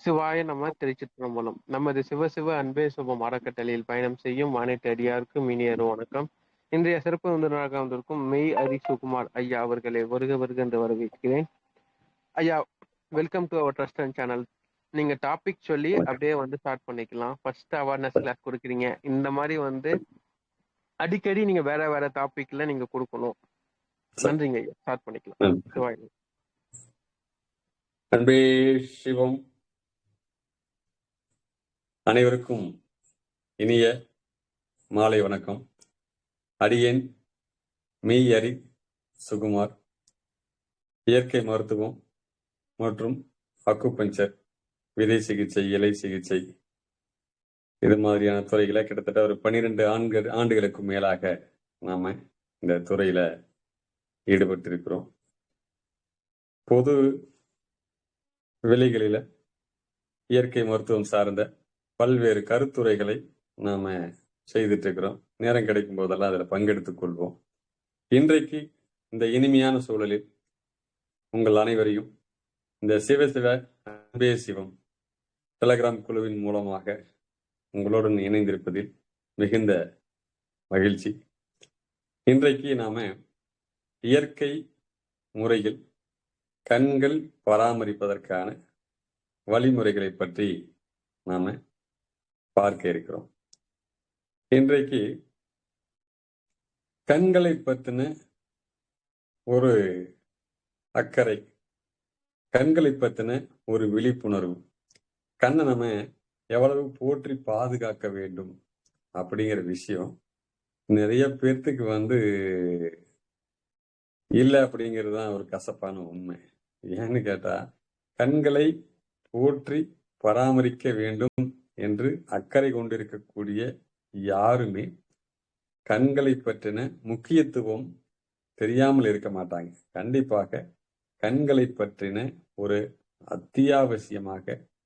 சிவாய நம திருச்சிற்றம்பலம். நமது சிவ அன்பே சுபம் அறக்கட்டளையில் பயணம் செய்யும் அனைத்து அடியாருக்கும் இனியரு வணக்கம். இன்றைய சிறப்பு விருந்தினராக வந்திருக்கும் மெய் ஹரி சுகுமார் ஐயா அவர்களை வருக என்று வரவேற்கிறேன். ஐயா, welcome to our trust and channel. நீங்க டாபிக் சொல்லி அப்படியே ஸ்டார்ட் பண்ணிக்கலாம். ஃபர்ஸ்ட் அவேர்னஸ் கிளாஸ் கொடுக்குறீங்க. இந்த மாதிரி அடிக்கடி நீங்க வேற டாபிக்ல நீங்க கொடுக்கணும். நன்றிங்க ஐயா. ஸ்டார்ட் பண்ணிக்கலாம். சிவாய. அன்பே சிவம். அனைவருக்கும் இனிய மாலை வணக்கம். அடியேன் மெய் ஹரி சுகுமார், இயற்கை மருத்துவம் மற்றும் அக்குபஞ்சர், விதை சிகிச்சை, இலை சிகிச்சை, இது மாதிரியான துறைகளை கிட்டத்தட்ட ஒரு 12 ஆண்டுகளுக்கு மேலாக நாம இந்த துறையில ஈடுபட்டிருக்கிறோம். பொது வெளிகளில இயற்கை மருத்துவம் சார்ந்த பல்வேறு கருத்துரைகளை நாம செய்துட்டு இருக்கிறோம். நேரம் கிடைக்கும் போதெல்லாம் அதில் பங்கெடுத்துக் கொள்வோம். இன்றைக்கு இந்த இனிமையான சூழலில் உங்கள் அனைவரையும் இந்த சிவ அன்பே சிவம் டெலகிராம் குழுவின் மூலமாக உங்களுடன் இணைந்திருப்பதில் மிகுந்த மகிழ்ச்சி. இன்றைக்கு நாம இயற்கை முறையில் கண்கள் பராமரிப்பதற்கான வழிமுறைகளை பற்றி நாம பார்க்க இருக்கிறோம். இன்றைக்கு கண்களை பற்றின ஒரு அக்கறை, கண்களை பற்றின ஒரு விழிப்புணர்வு, கண்ணை நம்ம எவ்வளவு போற்றி பாதுகாக்க வேண்டும் அப்படிங்கிற விஷயம் நிறைய பேர்த்துக்கு இல்லை அப்படிங்கிறது தான் ஒரு கசப்பான உண்மை. ஏன்னு கேட்டா, கண்களை போற்றி பராமரிக்க வேண்டும் என்று அக்கறை கொண்டிருக்கக்கூடிய யாருமே கண்களை பற்றின முக்கியத்துவம் தெரியாமல் இருக்க மாட்டாங்க. கண்டிப்பாக கண்களை பற்றின ஒரு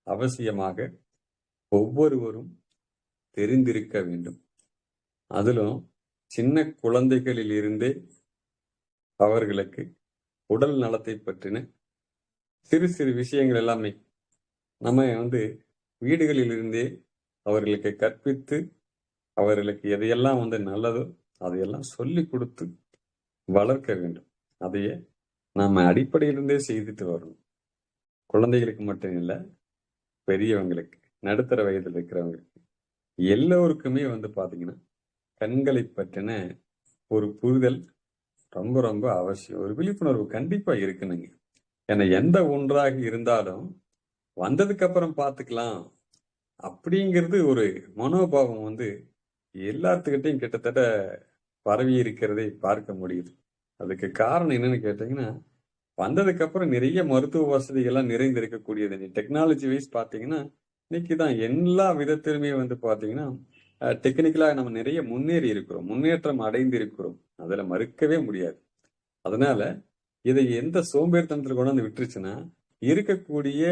அவசியமாக ஒவ்வொருவரும் தெரிந்திருக்க வேண்டும். அதிலும் சின்ன குழந்தைகளில் இருந்தே அவர்களுக்கு உடல் நலத்தை பற்றின சிறு சிறு விஷயங்கள் எல்லாமே நம்ம வீடுகளில் இருந்தே அவர்களுக்கு கற்பித்து, அவர்களுக்கு எதையெல்லாம் நல்லதோ அதையெல்லாம் சொல்லி கொடுத்து வளர்க்க வேண்டும். அதையே நாம அடிப்படையிலிருந்தே செய்துட்டு வரணும். குழந்தைகளுக்கு மட்டும் இல்லை, பெரியவங்களுக்கு, நடுத்தர வயதில் இருக்கிறவங்களுக்கு, எல்லோருக்குமே பாத்தீங்கன்னா கண்களை பற்றின ஒரு புரிதல் ரொம்ப ரொம்ப அவசியம். ஒரு விழிப்புணர்வு கண்டிப்பா இருக்கணுங்க. ஏன்னா எந்த ஒன்றாக இருந்தாலும் வந்ததுக்கு அப்புறம் பார்த்துக்கலாம் அப்படிங்கிறது ஒரு மனோபாவம் எல்லாத்துக்கிட்டையும் கிட்டத்தட்ட பரவி இருக்கிறதை பார்க்க முடியுது. அதுக்கு காரணம் என்னன்னு கேட்டீங்கன்னா, வந்ததுக்கு அப்புறம் நிறைய மருத்துவ வசதிகள்லாம் நிறைந்து இருக்கக்கூடியது. டெக்னாலஜி வைஸ் பார்த்தீங்கன்னா இன்னைக்குதான் எல்லா விதத்திலுமே பாத்தீங்கன்னா டெக்னிக்கலா நம்ம நிறைய முன்னேற்றம் அடைந்து இருக்கிறோம். அதுல மறுக்கவே முடியாது. அதனால இதை எந்த சோம்பேறித்தனத்துல கொண்டாந்து விட்டுருச்சுன்னா, இருக்கக்கூடிய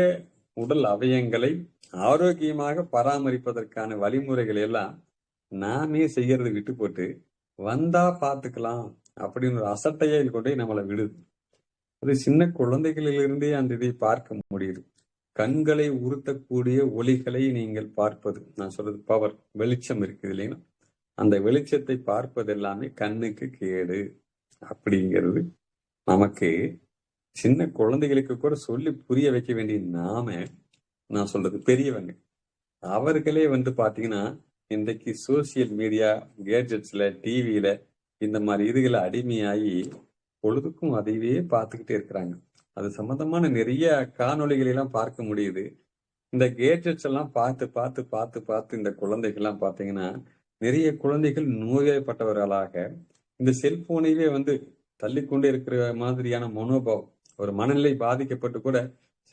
உடல் அவயங்களை ஆரோக்கியமாக பராமரிப்பதற்கான வழிமுறைகள் எல்லாம் நாமே செய்யறது விட்டு போட்டு வந்தா பார்த்துக்கலாம் அப்படின்னு ஒரு அசட்டையை கொண்டு நம்மளை விடுது. அது சின்ன குழந்தைகளிலிருந்தே அந்த இதை பார்க்க முடியுது. கண்களை உறுத்தக்கூடிய ஒளிகளை நீங்கள் பார்ப்பது, நான் சொல்றது பவர், வெளிச்சம் இருக்குது இல்லைன்னா, அந்த வெளிச்சத்தை பார்ப்பது எல்லாமே கண்ணுக்கு கேடு அப்படிங்கிறது நமக்கு சின்ன குழந்தைகளுக்கு கூட சொல்லி புரிய வைக்க வேண்டிய நான் சொல்றது பெரியவங்க, அவர்களே பாத்தீங்கன்னா இன்றைக்கு சோசியல் மீடியா, கேட்ஜெட்ஸ்ல, டிவியில இந்த மாதிரி இதுகளை அடிமையாகி பொழுதுக்கும் அதையே பார்த்துக்கிட்டே இருக்கிறாங்க. அது சம்பந்தமான நிறைய காணொளிகளை எல்லாம் பார்க்க முடியுது. இந்த கேட்ஜெட்ஸ் எல்லாம் பார்த்து பார்த்து பார்த்து பார்த்து இந்த குழந்தைகள்லாம் பாத்தீங்கன்னா, நிறைய குழந்தைகள் நோய்வாய்ப்பட்டவர்களாக இந்த செல்போனையே தள்ளிக்கொண்டே இருக்கிற மாதிரியான மனோபாவம், ஒரு மனநிலை பாதிக்கப்பட்டு கூட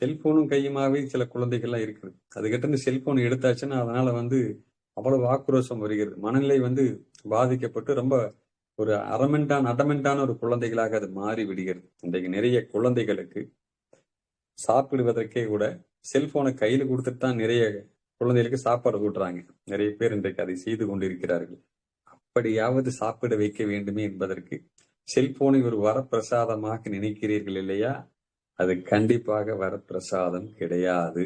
செல்போனும் கையுமாவே சில குழந்தைகள்லாம் இருக்குது. அதுகிட்ட இருந்து செல்போன் எடுத்தாச்சுன்னா அதனால அவ்வளவு ஆக்ரோஷம் வருகிறது. மனநிலை பாதிக்கப்பட்டு ரொம்ப ஒரு அடமெண்டான ஒரு குழந்தைகளாக அது மாறி விடுகிறது. இன்றைக்கு நிறைய குழந்தைகளுக்கு சாப்பிடுவதற்கே கூட செல்போனை கையில கொடுத்துட்டு தான் நிறைய குழந்தைகளுக்கு சாப்பாடு ஊட்டுறாங்க. நிறைய பேர் இன்றைக்கு அதை செய்து கொண்டிருக்கிறார்கள். அப்படியாவது சாப்பிட வைக்க வேண்டுமே என்பதற்கு செல்போனை ஒரு வரப்பிரசாதமாக நினைக்கிறீர்கள் இல்லையா? அது கண்டிப்பாக வரப்பிரசாதம் கிடையாது.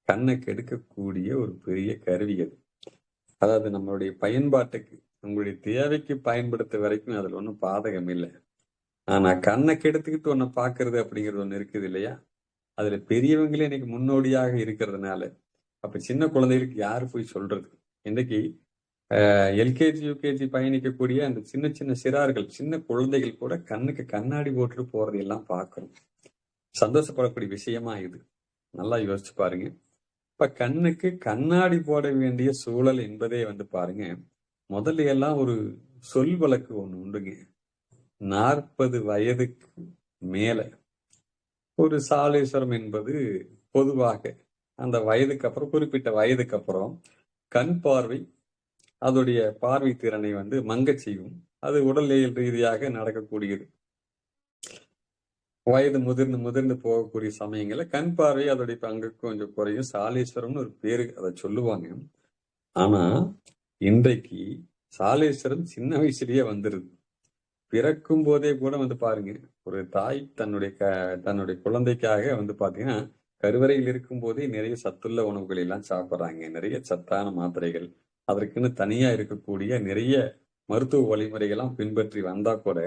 கண்ணை கெடுக்கக்கூடிய ஒரு பெரிய கருவி அது. அதாவது நம்மளுடைய பயன்பாட்டுக்கு, உங்களுடைய தேவைக்கு பயன்படுத்த வரைக்கும் அதுல ஒன்றும் பாதகம் இல்லை. ஆனா கண்ணை கெடுத்துக்கிட்டு ஒன்ன பாக்குறது அப்படிங்கிறது ஒண்ணு இருக்குது இல்லையா? அதுல பெரியவங்களே இன்னைக்கு முன்னோடியாக இருக்கிறதுனால, அப்ப சின்ன குழந்தைகளுக்கு யாரு போய் சொல்றது? இன்னைக்கு எல்கேஜி, யுகேஜி பயணிக்கக்கூடிய அந்த சின்ன சின்ன சிறார்கள், சின்ன குழந்தைகள் கூட கண்ணுக்கு கண்ணாடி போட்டுட்டு போறதையெல்லாம் பார்க்கிறோம். சந்தோஷப்படக்கூடிய விஷயமா இது. நல்லா யோசிச்சு பாருங்க. இப்ப கண்ணுக்கு கண்ணாடி போட வேண்டிய சூழல் என்பதே பாருங்க, முதல்ல எல்லாம் ஒரு சொல் வழக்கு ஒண்ணு உண்டுங்க. 40 வயதுக்கு மேல ஒரு சாலேஸ்வரம் என்பது பொதுவாக அந்த வயதுக்கு அப்புறம், குறிப்பிட்ட வயதுக்கு அப்புறம் கண் பார்வை, அதோடைய பார்வை திறனை மங்கச் செய்யும். அது உடலியல் ரீதியாக நடக்கக்கூடியது. வயது முதிர்ந்து முதிர்ந்து போகக்கூடிய சமயங்கள்ல கண் பார்வை அதோடைய பங்கு கொஞ்சம் குறையும். சாலேஸ்வரம்னு ஒரு பேரு அதை சொல்லுவாங்க. ஆனா இன்றைக்கு சாலேஸ்வரம் சின்ன வயசுலயே வந்துருது. பிறக்கும் போதே கூட பாருங்க, ஒரு தாய் தன்னுடைய குழந்தைக்காக பாத்தீங்கன்னா, கருவறையில் இருக்கும் போதே நிறைய சத்துள்ள உணவுகள் எல்லாம் சாப்பிடுறாங்க. நிறைய சத்தான மாத்திரைகள், அதற்குன்னு தனியா இருக்கக்கூடிய நிறைய மருத்துவ வழிமுறைகள்லாம் பின்பற்றி வந்தா கூட,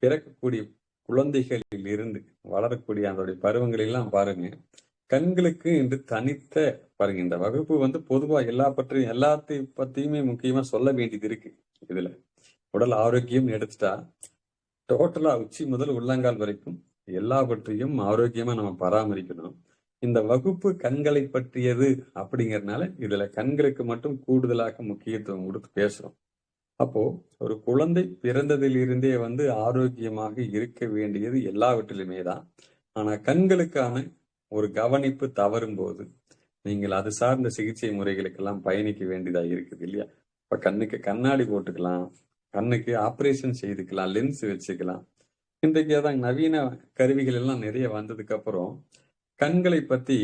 பிறக்கக்கூடிய குழந்தைகளில் இருந்து வளரக்கூடிய அதோடைய பருவங்கள் எல்லாம் பாருங்க, கண்களுக்கு என்று தனித்த பாருங்க, இந்த வகுப்பு பொதுவா எல்லாத்தையும் பத்தியுமே முக்கியமா சொல்ல வேண்டியது இருக்கு. இதுல உடல் ஆரோக்கியம் எடுத்துட்டா டோட்டலா உச்சி முதல் உள்ளங்கால் வரைக்கும் எல்லாவற்றையும் ஆரோக்கியமா நம்ம பராமரிக்கணும். இந்த வகுப்பு கண்களை பற்றியது அப்படிங்கறதுனால இதுல கண்களுக்கு மட்டும் கூடுதலாக முக்கியத்துவம் கொடுத்து பேசுறோம். அப்போ ஒரு குழந்தை பிறந்ததிலிருந்தே ஆரோக்கியமாக இருக்க வேண்டியது எல்லாவற்றிலுமே தான். ஆனா கண்களுக்கான ஒரு கவனிப்பு தவறும் போது நீங்கள் அது சார்ந்த சிகிச்சை முறைகளுக்கெல்லாம் பயணிக்க வேண்டியதா இருக்குது இல்லையா? இப்ப கண்ணுக்கு கண்ணாடி போட்டுக்கலாம், கண்ணுக்கு ஆபரேஷன் செய்துக்கலாம், லென்ஸ் வச்சுக்கலாம். இன்றைக்கு அதான் நவீன கருவிகள் எல்லாம் நிறைய வந்ததுக்கு அப்புறம் கண்களை பத்தி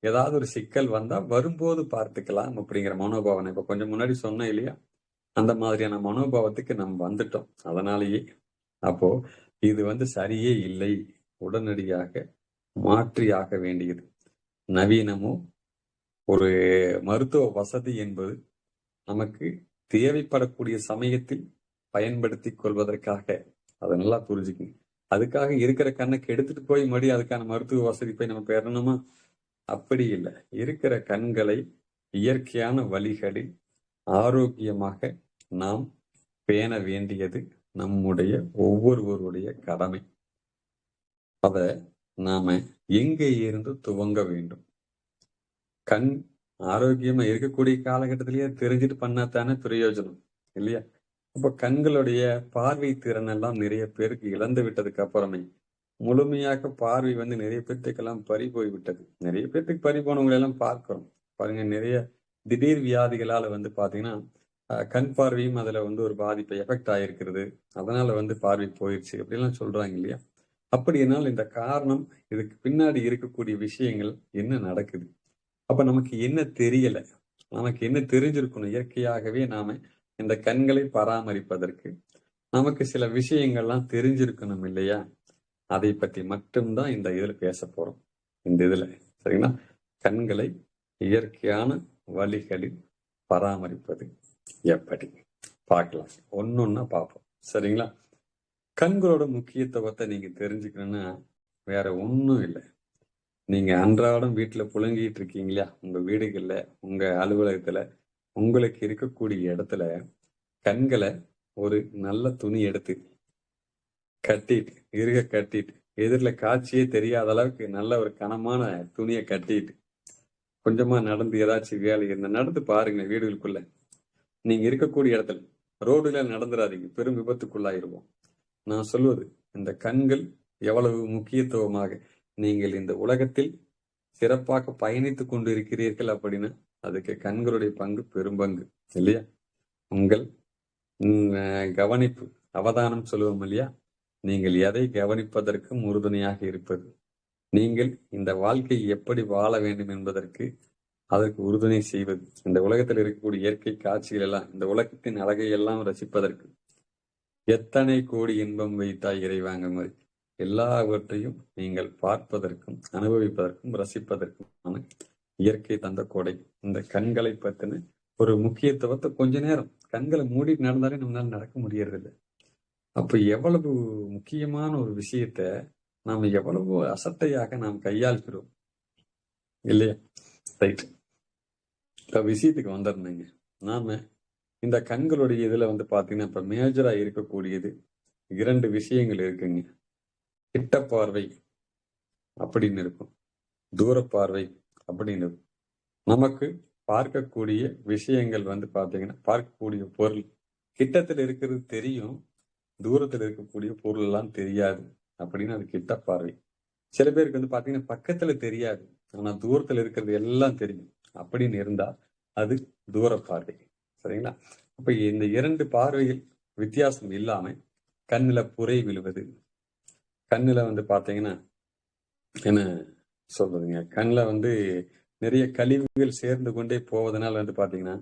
ஏதாவது ஒரு சிக்கல் வந்தா வரும்போது பார்த்துக்கலாம் அப்படிங்கிற மனோபாவனை இப்ப கொஞ்சம் முன்னாடி சொன்னேன் இல்லையா? அந்த மாதிரியான மனோபாவத்துக்கு நம்ம வந்துட்டோம். அதனாலேயே அப்போ இது சரியே இல்லை, உடனடியாக மாற்றியாக வேண்டியது. நவீனமோ ஒரு மருத்துவ வசதி என்பது நமக்கு தேவைப்படக்கூடிய சமயத்தில் பயன்படுத்தி கொள்வதற்காக, அதை நல்லா புரிஞ்சுக்குங்க. அதுக்காக இருக்கிற கண்ணுக்கு எடுத்துட்டு போய் மறுபடியும் அதுக்கான மருத்துவ வசதி போய் நம்ம பெறணுமா? அப்படி இல்லை. இருக்கிற கண்களை இயற்கையான வழிகளில் ஆரோக்கியமாக நாம் பேண வேண்டியது நம்முடைய ஒவ்வொருவருடைய கடமை. அத நாம எங்கே இருந்து துவங்க வேண்டும்? கண் ஆரோக்கியமா இருக்கக்கூடிய காலகட்டத்திலேயே தெரிஞ்சுட்டு பண்ணாதானே பிரயோஜனம் இல்லையா? அப்ப கண்களுடைய பார்வை திறன் எல்லாம் நிறைய பேருக்கு இழந்து விட்டதுக்கு அப்புறமே முழுமையாக பார்வை நிறைய பேர்த்துக்கெல்லாம் பறி போய் விட்டது. நிறைய பேர்த்துக்கு பறி போனவங்களை எல்லாம் பார்க்கிறோம். பாருங்க, நிறைய திடீர் வியாதிகளால பாத்தீங்கன்னா கண் பார்வையும் அதுல ஒரு பாதிப்பு எஃபெக்ட் ஆயிருக்கிறது. அதனால பார்வை போயிடுச்சு அப்படிலாம் சொல்றாங்க இல்லையா? அப்படினால் இந்த காரணம், இதுக்கு பின்னாடி இருக்கக்கூடிய விஷயங்கள் என்ன நடக்குது? அப்ப நமக்கு என்ன தெரியல, நமக்கு என்ன தெரிஞ்சிருக்கணும்? இயற்கையாகவே நாம இந்த கண்களை பராமரிப்பதற்கு நமக்கு சில விஷயங்கள்லாம் தெரிஞ்சிருக்கணும் இல்லையா? அதை பற்றி மட்டும்தான் இந்த இதுல பேச போறோம். இந்த இதுல சரிங்களா? கண்களை இயற்கையான வழிகளில் பராமரிப்பது எப்படி பார்க்கலாம். ஒன்னொன்னா பார்ப்போம். சரிங்களா? கண்களோட முக்கியத்துவத்தை நீங்க தெரிஞ்சுக்கணும்னா வேற ஒன்றும் இல்லை. நீங்க அன்றாடம் வீட்டுல புழங்கிட்டு இருக்கீங்களா? உங்க வீடுகள்ல, உங்க அலுவலகத்துல, உங்களுக்கு இருக்கக்கூடிய இடத்துல கண்களை ஒரு நல்ல துணி எடுத்து கட்டிட்டு எதிரில் காட்சியே தெரியாத அளவுக்கு நல்ல ஒரு கனமான துணியை கட்டிட்டு கொஞ்சமா நடந்து ஏதாச்சும் வேலை நடந்து பாருங்க. வீடுகளுக்குள்ள நீங்க இருக்கக்கூடிய இடத்துல ரோடுல நடந்துடாதீங்க, பெரும் விபத்துக்குள்ளாயிருவோம். நான் சொல்வது, இந்த கண்கள் எவ்வளவு முக்கியத்துவமாக நீங்கள் இந்த உலகத்தில் சிறப்பாக பயணித்துக் கொண்டு இருக்கிறீர்கள் அப்படின்னா அதுக்கு கண்களுடைய பங்கு பெரும்பங்கு இல்லையா? உங்கள் கவனிப்பு, அவதானம் சொல்லுவோம் இல்லையா? நீங்கள் எதை கவனிப்பதற்கும் உறுதுணையாக இருப்பது, நீங்கள் இந்த வாழ்க்கையை எப்படி வாழ வேண்டும் என்பதற்கு அதற்கு உறுதுணை செய்வது, இந்த உலகத்தில் இருக்கக்கூடிய இயற்கை காட்சிகள் எல்லாம், இந்த உலகத்தின் அழகை எல்லாம் ரசிப்பதற்கு எத்தனை கோடி இன்பம் வைத்தாய் இறைவாங்க மாதிரி எல்லாவற்றையும் நீங்கள் பார்ப்பதற்கும் அனுபவிப்பதற்கும் ரசிப்பதற்குமான இயற்கை தந்த கொடை. இந்த கண்களை பத்தின ஒரு முக்கியத்துவத்தை கொஞ்ச நேரம் கண்களை மூடிட்டு நடந்தாலே நம்மளால நடக்க முடியறதில்லை. அப்ப எவ்வளவு முக்கியமான ஒரு விஷயத்த நாம எவ்வளவு அசட்டையாக நாம் கையாள்கிறோம் இல்லையா? ரைட். இப்ப விஷயத்துக்கு வந்துருந்தேங்க. நாம இந்த கண்களுடைய இதுல பாத்தீங்கன்னா இப்ப மேஜரா இருக்கக்கூடியது 2 விஷயங்கள் இருக்குங்க. கிட்ட பார்வை அப்படின்னு இருக்கும், தூர பார்வை அப்படின்னு இருக்கும். நமக்கு பார்க்கக்கூடிய விஷயங்கள் பாத்தீங்கன்னா, பார்க்கக்கூடிய பொருள் கிட்டத்தில் இருக்கிறது தெரியும், தூரத்தில் இருக்கக்கூடிய பொருள் எல்லாம் தெரியாது அப்படின்னு அது கிட்ட பார்வை. சில பேருக்கு பாத்தீங்கன்னா பக்கத்துல தெரியாது, ஆனா தூரத்துல இருக்கிறது எல்லாம் தெரியும் அப்படின்னு இருந்தா அது தூர பார்வை. சரிங்களா? அப்ப இந்த 2 பார்வையில் வித்தியாசம் இல்லாம கண்ணுல புரை விழுவது, கண்ணுல பாத்தீங்கன்னா என்ன சொல்றதுங்க, கண்ணுல நிறைய கழிவுகள் சேர்ந்து கொண்டே போவதனால பாத்தீங்கன்னா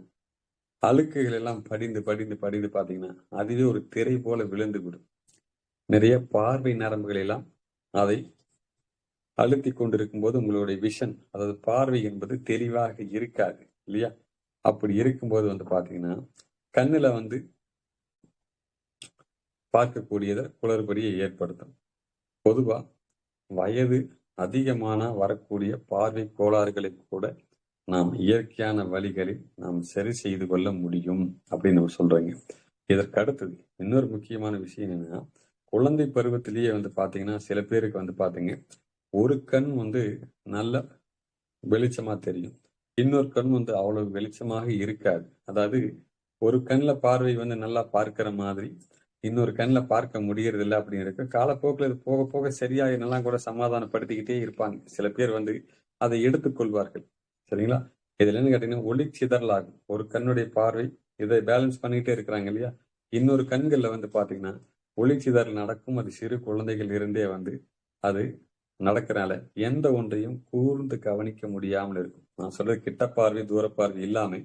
அழுக்குகள் எல்லாம் படிந்து படிந்து படிந்து பாத்தீங்கன்னா அதுவே ஒரு திரை போல விழுந்து விடும். நிறைய பார்வை நரம்புகள் எல்லாம் அதை அழுத்தி கொண்டிருக்கும் போது உங்களுடைய விஷன், அதாவது பார்வை என்பது தெளிவாக இருக்காது இல்லையா? அப்படி இருக்கும்போது பாத்தீங்கன்னா கண்ணுல பார்க்கக்கூடியதை குளறுபடியை ஏற்படுத்தும். பொதுவா வயது அதிகமான வரக்கூடிய பார்வை கோளாறுகளை கூட நாம் இயற்கையான வழிகளில் நாம் சரி செய்து கொள்ள முடியும் அப்படின்னு நம்ம சொல்றோங்க. இதற்கு அடுத்தது இன்னொரு முக்கியமான விஷயம் என்னன்னா, குழந்தை பருவத்திலேயே பாத்தீங்கன்னா சில பேருக்கு பாத்தீங்க ஒரு கண் நல்ல வெளிச்சமா தெரியும், இன்னொரு கண் அவ்வளவு வெளிச்சமாக இருக்காது. அதாவது ஒரு கண்ணுல பார்வை நல்லா பார்க்கிற மாதிரி இன்னொரு கண்ணுல பார்க்க முடியறது இல்லை அப்படின்னு இருக்கு. காலப்போக்கில் இது போக போக சரியா என்னெல்லாம் கூட சமாதானப்படுத்திக்கிட்டே இருப்பாங்க. சில பேர் அதை எடுத்துக்கொள்வார்கள். சரிங்களா? இதுல என்ன கேட்டீங்கன்னா ஒளி சிதறல் ஆகும். ஒரு கண்ணுடைய பார்வை இதை பேலன்ஸ் பண்ணிட்டே இருக்கிறாங்க இல்லையா? இன்னொரு கண்கள்ல பாத்தீங்கன்னா ஒளி சிதறல் நடக்கும். அது சிறு குழந்தைகள் இருந்தே அது நடக்கிறனால எந்த ஒன்றையும் கூர்ந்து கவனிக்க முடியாமல் இருக்கும். நான் சொல்றது கிட்ட பார்வை தூர பார்வை இல்லாம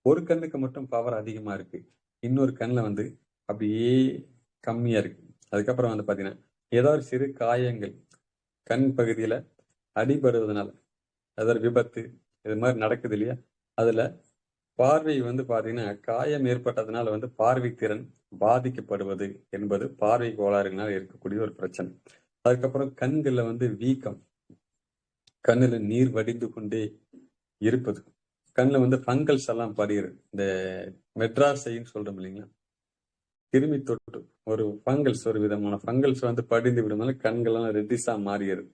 ஒரு கண்ணுக்கு மட்டும் பவர் அதிகமா இருக்கு, இன்னொரு கண்ணுல அப்படியே கம்மியா இருக்கு. அதுக்கப்புறம் பாத்தீங்கன்னா ஏதாவது சிறு காயங்கள் கண் பகுதியில அடிபடுவதனால, அதாவது விபத்து இது மாதிரி நடக்குது இல்லையா? அதுல பார்வை பாத்தீங்கன்னா காயம் ஏற்பட்டதுனால பார்வை திறன் பாதிக்கப்படுவது என்பது பார்வை கோளாறுனால் இருக்கக்கூடிய ஒரு பிரச்சனை. அதுக்கப்புறம் கண்கள்ல வீக்கம், கண்ணுல நீர் வடிந்து கொண்டே இருப்பது, கண்ணுல ஃபங்கல்ஸ் எல்லாம் படிகிறது. இந்த மெட்ராஸைன்னு சொல்றோம் இல்லைங்களா, கிருமி தொற்று, ஒரு ஃபங்கல்ஸ், ஒரு விதமான ஃபங்கல்ஸ் படிந்து விடுனால கண்கள்லாம் ரெட்டிஸா மாறிடுது.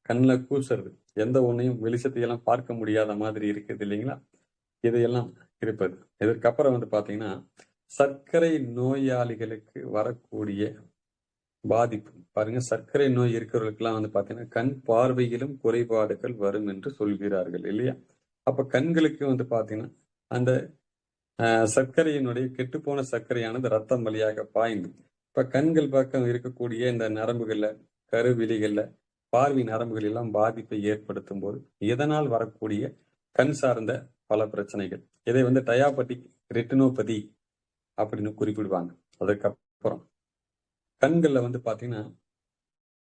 கண்ணுல கூசுறது, எந்த ஒன்னையும் வெளிச்சத்தையெல்லாம் பார்க்க முடியாத மாதிரி இருக்குது இல்லைங்களா? இதையெல்லாம் இருப்பது. இதற்கப்புறம் பாத்தீங்கன்னா சர்க்கரை நோயாளிகளுக்கு வரக்கூடிய பாதிப்பு பாருங்க. சர்க்கரை நோய் இருக்கிறவர்களுக்கெல்லாம் பாத்தீங்கன்னா கண் பார்வையிலும் குறைபாடுகள் வரும் என்று சொல்கிறார்கள் இல்லையா? அப்ப கண்களுக்கு பாத்தீங்கன்னா அந்த சர்க்கரையினுடைய கெட்டுப்போன சர்க்கரையானது ரத்தம் வழியாக பாய்ந்து இப்ப கண்கள் பக்கம் இருக்கக்கூடிய இந்த நரம்புகள்ல, கருவிழிகள்ல, பார்வை நரம்புகள் எல்லாம் பாதிப்பை ஏற்படுத்தும் போது இதனால் வரக்கூடிய கண் சார்ந்த பல பிரச்சனைகள், இதை டயாபெட்டிக் ரெட்டினோபதி அப்படின்னு குறிப்பிடுவாங்க. அதுக்கப்புறம் கண்கள்ல பாத்தீங்கன்னா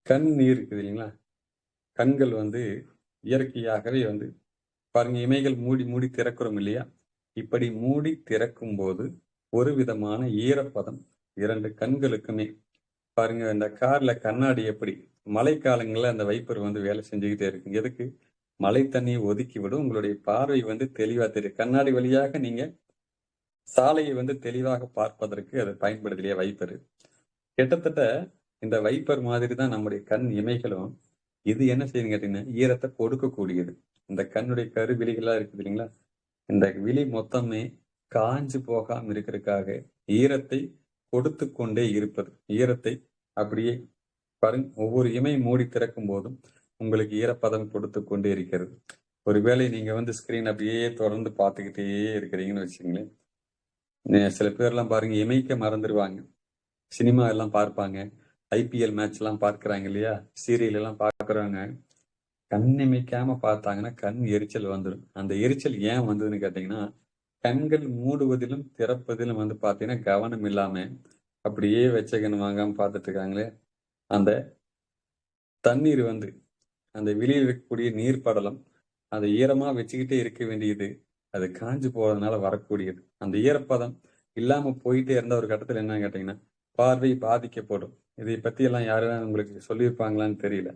கண் நீர் இருக்குது இல்லைங்களா? கண்கள் இயற்கையாகவே பாருங்க, இமைகள் மூடி மூடி திறக்கிறோம் இல்லையா? இப்படி மூடி திறக்கும் போது ஒரு விதமான ஈரப்பதம் 2 கண்களுக்குமே. பாருங்க, இந்த கார்ல கண்ணாடி எப்படி மழைக்காலங்கள்ல அந்த வைப்பர் வேலை செஞ்சுக்கிட்டே இருக்கு. எதுக்கு? மழை தண்ணியை ஒதுக்கி விடும், உங்களுடைய பார்வை தெளிவா தெரியும். கண்ணாடி வழியாக நீங்க சாலையை தெளிவாக பார்ப்பதற்கு அது பயன்படுது இல்லையா வைப்பர். கிட்டத்தட்ட இந்த வைப்பர் மாதிரி தான் நம்முடைய கண் இமைகளும். இது என்ன செய்யுன்னு கேட்டீங்கன்னா ஈரத்தை கொடுக்கக்கூடியது. இந்த கண்ணுடைய கருவிழிகளா இருக்குது இல்லைங்களா, இந்த விழி மொத்தமே காஞ்சு போகாம இருக்கிறதுக்காக ஈரத்தை கொடுத்து கொண்டே இருப்பது. ஈரத்தை அப்படியே பாருங்க, ஒவ்வொரு இமை மூடி திறக்கும் போதும் உங்களுக்கு ஈரப்பதம் கொடுத்து கொண்டே இருக்கிறது. ஒருவேளை நீங்க ஸ்கிரீன் அப்படியே தொடர்ந்து பார்த்துக்கிட்டே இருக்கிறீங்கன்னு வச்சுங்களேன், சில பேர்லாம் பாருங்க இமைக்க மறந்துடுவாங்க. சினிமா எல்லாம் பார்ப்பாங்க, ஐபிஎல் மேட்ச் எல்லாம் பார்க்கிறாங்க இல்லையா, சீரியல் எல்லாம் பார்க்கறாங்க, கண் இமைக்காம பார்த்தாங்கன்னா கண் எரிச்சல் வந்துடும். அந்த எரிச்சல் ஏன் வந்ததுன்னு கேட்டீங்கன்னா கண்கள் மூடுவதிலும் திறப்பதிலும் பாத்தீங்கன்னா கவனம் இல்லாம அப்படியே வச்ச கண் வாங்காம பார்த்துட்டு இருக்காங்களே, அந்த தண்ணீர் அந்த வெளியில் இருக்கக்கூடிய நீர் படலம் அதை ஈரமா வச்சுக்கிட்டே இருக்க வேண்டியது அது காஞ்சு போறதுனால வரக்கூடியது. அந்த ஈரப்பதம் இல்லாம போயிட்டே இருந்த ஒரு கட்டத்துல என்ன கேட்டீங்கன்னா பார்வை பாதிக்கப்படும். இதை பத்தி எல்லாம் யாரும் உங்களுக்கு சொல்லியிருப்பாங்களான்னு தெரியல.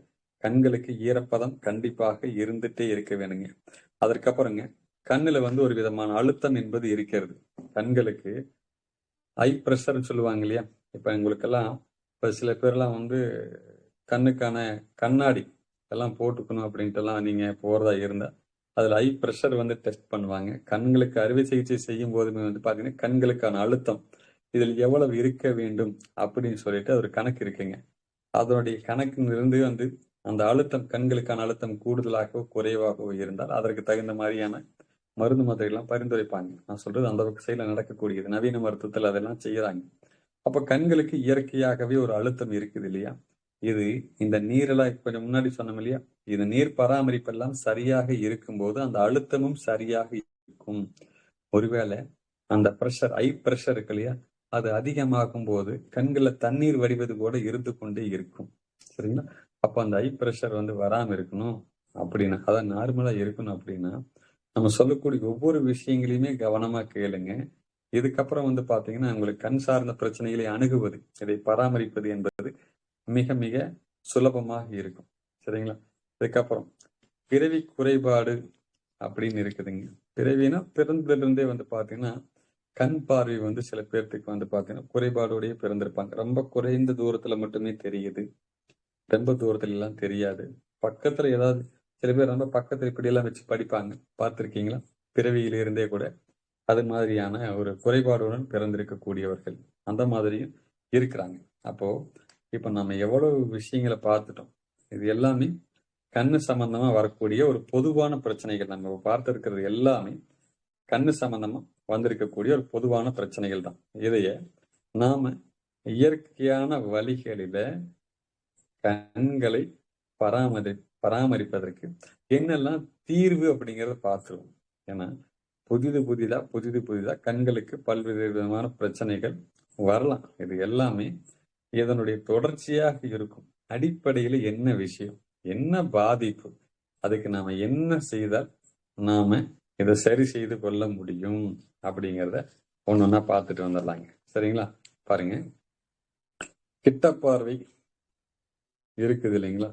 கண்களுக்கு ஈரப்பதம் கண்டிப்பாக இருந்துட்டே இருக்க வேணுங்க. அதற்கப்புறங்க கண்ணுல வந்து ஒரு விதமான அழுத்தம் என்பது இருக்கிறது. கண்களுக்கு ஐ பிரஷர்ன்னு சொல்லுவாங்க இல்லையா? இப்ப உங்களுக்கெல்லாம் இப்ப சில பேர்லாம் வந்து கண்ணுக்கான கண்ணாடி எல்லாம் போட்டுக்கணும் அப்படின்ட்டு எல்லாம் நீங்க போறதா இருந்தா அதுல ஐ பிரஷர் வந்து டெஸ்ட் பண்ணுவாங்க. கண்களுக்கு அறுவை சிகிச்சை செய்யும் போதுமே வந்து பாத்தீங்கன்னா கண்களுக்கான அழுத்தம் இதில் எவ்வளவு இருக்க வேண்டும் அப்படின்னு சொல்லிட்டு ஒரு கணக்கு இருக்குங்க. அதனுடைய கணக்கிலிருந்து வந்து அந்த அழுத்தம் கண்களுக்கான அழுத்தம் கூடுதலாகவோ குறைவாகவோ இருந்தால் அதற்கு தகுந்த மாதிரியான மருந்து மாத்திரைகள்லாம் பரிந்துரைப்பாங்க. நான் சொல்றது அந்த சைடுல நடக்கக்கூடியது. நவீன மருத்துவத்தில் அதெல்லாம் செய்யறாங்க. அப்ப கண்களுக்கு இயற்கையாகவே ஒரு அழுத்தம் இருக்குது இல்லையா? இது இந்த நீரெல்லாம் கொஞ்சம் முன்னாடி சொன்னோம் இல்லையா? இது நீர் பராமரிப்பெல்லாம் சரியாக இருக்கும்போது அந்த அழுத்தமும் சரியாக இருக்கும். ஒருவேளை அந்த பிரஷர் ஐ பிரஷர் இருக்கு இல்லையா? அது அதிகமாகும் போது கண்கள்ல தண்ணீர் வடிவது கூட இருந்து கொண்டே இருக்கும். சரிங்களா? அப்ப அந்த ஐ பிரஷர் வந்து வராம இருக்கணும் அப்படின்னா, அதான் நார்மலா இருக்கணும் அப்படின்னா, நம்ம சொல்லக்கூடிய ஒவ்வொரு விஷயங்களையுமே கவனமா கேளுங்க. இதுக்கப்புறம் வந்து பாத்தீங்கன்னா, உங்களுக்கு கண் சார்ந்த பிரச்சனைகளை அணுகுவது, இதை பராமரிப்பது என்பது மிக மிக சுலபமாக இருக்கும். சரிங்களா? இதுக்கப்புறம் பிறவி குறைபாடு அப்படின்னு இருக்குதுங்க. பிறவினா பிறந்ததிலிருந்தே வந்து பாத்தீங்கன்னா கண் பார்வை வந்து சில பேர்த்துக்கு வந்து பாத்தீங்கன்னா குறைபாடோடயே பிறந்திருப்பாங்க. ரொம்ப குறைந்த தூரத்துல மட்டுமே தெரியுது. ரொம்ப தூரத்துல எல்லாம் தெரியாது. பக்கத்துல ஏதாவது சில பேர் ரொம்ப பக்கத்துல இப்படி எல்லாம் வச்சு படிப்பாங்க. பார்த்திருக்கீங்களா? பிறவியிலிருந்தே கூட அது மாதிரியான ஒரு குறைபாடுடன் பிறந்திருக்கக்கூடியவர்கள் அந்த மாதிரியும் இருக்கிறாங்க. அப்போ இப்ப நம்ம எவ்வளவு விஷயங்களை பார்த்துட்டோம். இது எல்லாமே கண்ணு சம்பந்தமா வரக்கூடிய ஒரு பொதுவான பிரச்சனைகள். நம்ம பார்த்திருக்கிறது எல்லாமே கண்ணு சம்பந்தமா வந்திருக்கக்கூடிய ஒரு பொதுவான பிரச்சனைகள் தான். இதைய நாம இயற்கையான வழிகளில கண்களை பராமரிப்பதற்கு என்னெல்லாம் தீர்வு அப்படிங்கறத பார்த்துருவோம். ஏன்னா புதிதா கண்களுக்கு பல்வேறு விதமான பிரச்சனைகள் வரலாம். இது எல்லாமே இதனுடைய தொடர்ச்சியாக இருக்கும். அடிப்படையில என்ன விஷயம், என்ன பாதிப்பு, அதுக்கு நாம என்ன செய்தால் நாம இதை சரி செய்து கொள்ள முடியும் அப்படிங்கிறத ஒன்னொன்னா பார்த்துட்டு வந்துடலாங்க. சரிங்களா? பாருங்க, கிட்ட பார்வை இருக்குது இல்லைங்களா?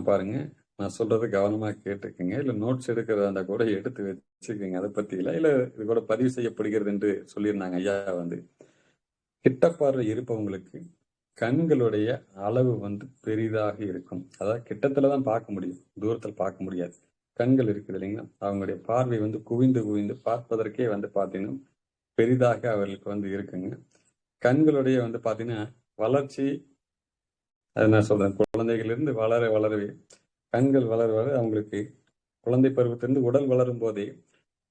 பாருங்க, நான் சொல்றது கவனமா கேட்டுக்கங்க. இல்ல நோட்ஸ் எடுக்கிறதா இருந்தா கூட எடுத்து வச்சுக்கோங்க. அதை பத்தி இல்ல இது கூட பதிவு செய்யப்படுகிறது என்று சொல்லியிருந்தாங்க ஐயா. வந்து கிட்ட பார்வை இருப்பவங்களுக்கு கண்களுடைய அளவு வந்து பெரிதாக இருக்கும். அதாவது கிட்டத்துலதான் பார்க்க முடியும், தூரத்துல பார்க்க முடியாது. கண்கள் இருக்குது இல்லைங்களா? அவங்களுடைய பார்வை வந்து குவிந்து குவிந்து பார்ப்பதற்கே வந்து பாத்தீங்கன்னா பெரிதாக அவர்களுக்கு வந்து இருக்குங்க. கண்களுடைய வந்து பாத்தீங்கன்னா வளர்ச்சி, அது நான் சொல்றேன், குழந்தைகளிலிருந்து வளர வளரவே கண்கள் வளர வளர அவங்களுக்கு குழந்தை பருவத்திலிருந்து உடல் வளரும் போதே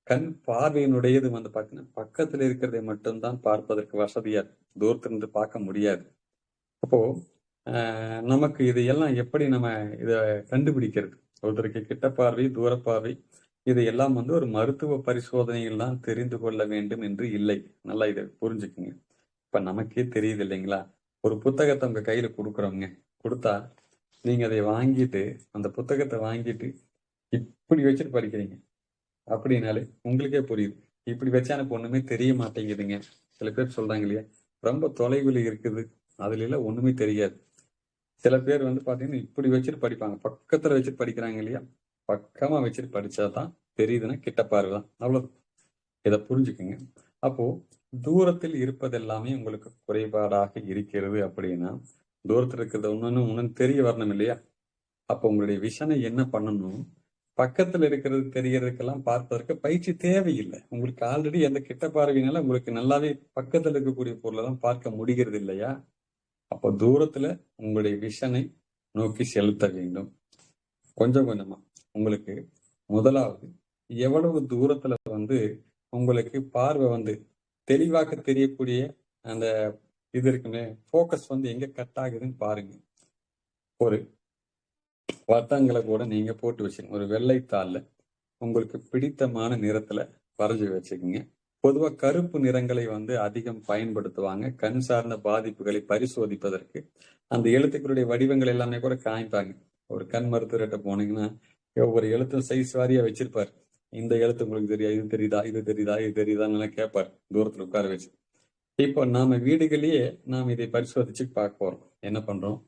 கண் பார்வையினுடையது வந்து பாத்தீங்கன்னா பக்கத்துல இருக்கிறதை மட்டும்தான் பார்ப்பதற்கு வசதியா, தூரத்திலிருந்து பார்க்க முடியாது. அப்போ நமக்கு இது எல்லாம் எப்படி நம்ம இத கண்டுபிடிக்கிறது? ஒருத்தருக்கு கிட்ட பார்வை, தூர பார்வை இது எல்லாம் வந்து ஒரு மருத்துவ பரிசோதனையில் தான் தெரிந்து கொள்ள வேண்டும் என்று இல்லை. நல்லா இதை புரிஞ்சுக்குங்க. இப்ப நமக்கே தெரியுது இல்லைங்களா? ஒரு புத்தகத்தை உங்க கையில கொடுக்குறோங்க. கொடுத்தா நீங்க அதை வாங்கிட்டு அந்த புத்தகத்தை வாங்கிட்டு இப்படி வச்சுட்டு படிக்கிறீங்க அப்படின்னாலே உங்களுக்கே புரியுது. இப்படி வச்சா எனக்கு ஒண்ணுமே தெரிய மாட்டேங்குதுங்க. சில பேர் சொல்றாங்க இல்லையா, ரொம்ப தொலைவில் இருக்குது, அதுல எல்லாம் ஒண்ணுமே தெரியாது. சில பேர் வந்து பாத்தீங்கன்னா இப்படி வச்சுட்டு படிப்பாங்க, பக்கத்துல வச்சுட்டு படிக்கிறாங்க இல்லையா? பக்கமா வச்சுட்டு படிச்சாதான் தெரியுதுன்னா கிட்ட பார்வைதான். அவ்வளவு. இதை புரிஞ்சுக்குங்க. அப்போ தூரத்தில் இருப்பதெல்லாமே உங்களுக்கு குறைபாடாக இருக்கிறது அப்படின்னா தூரத்தில் இருக்கிறது ஒண்ணு தெரிய வரணும் இல்லையா? அப்போ உங்களுடைய விஷனை என்ன பண்ணணும்? பக்கத்துல இருக்கிறது தெரியறதுக்கெல்லாம் பார்ப்பதற்கு பயிற்சி தேவையில்லை. உங்களுக்கு ஆல்ரெடி அந்த கிட்ட பார்வையினால உங்களுக்கு நல்லாவே பக்கத்துல இருக்கக்கூடிய பொருளெல்லாம் பார்க்க முடிகிறது இல்லையா? அப்போ தூரத்துல உங்களுடைய விஷனை நோக்கி செலுத்த வேண்டும். கொஞ்சம் கொஞ்சமா உங்களுக்கு முதலாவது எவ்வளவு தூரத்துல வந்து உங்களுக்கு பார்வை வந்து தெளிவாக தெரியக்கூடிய அந்த இது இருக்குமே, போக்கஸ் வந்து எங்க கட் ஆகுதுன்னு பாருங்க. ஒரு வட்டங்களை கூட நீங்க போட்டு வச்சுக்கோங்க. ஒரு வெள்ளைத்தாள்ல உங்களுக்கு பிடித்தமான நிறத்துல வரைஞ்சி வச்சுக்கோங்க. பொதுவா கருப்பு நிறங்களை வந்து அதிகம் பயன்படுத்துவாங்க கண் சார்ந்த பாதிப்புகளை பரிசோதிப்பதற்கு. அந்த எழுத்துக்களுடைய வடிவங்கள் எல்லாமே கூட காமிப்பாங்க. ஒரு கண் மருத்துவர்கிட்ட போனீங்கன்னா ஒவ்வொரு எழுத்தும் சைஸ் வாரியா வச்சிருப்பார். இந்த எழுத்து உங்களுக்கு தெரியா, இது தெரியுதா, இது தெரியுதா, இது தெரியுதான்னு கேட்பார் தூரத்துல உட்கார வச்சு. இப்போ நாம வீடுகளையே நாம் இதை பரிசோதிச்சு பார்க்க போறோம். என்ன பண்றோம்?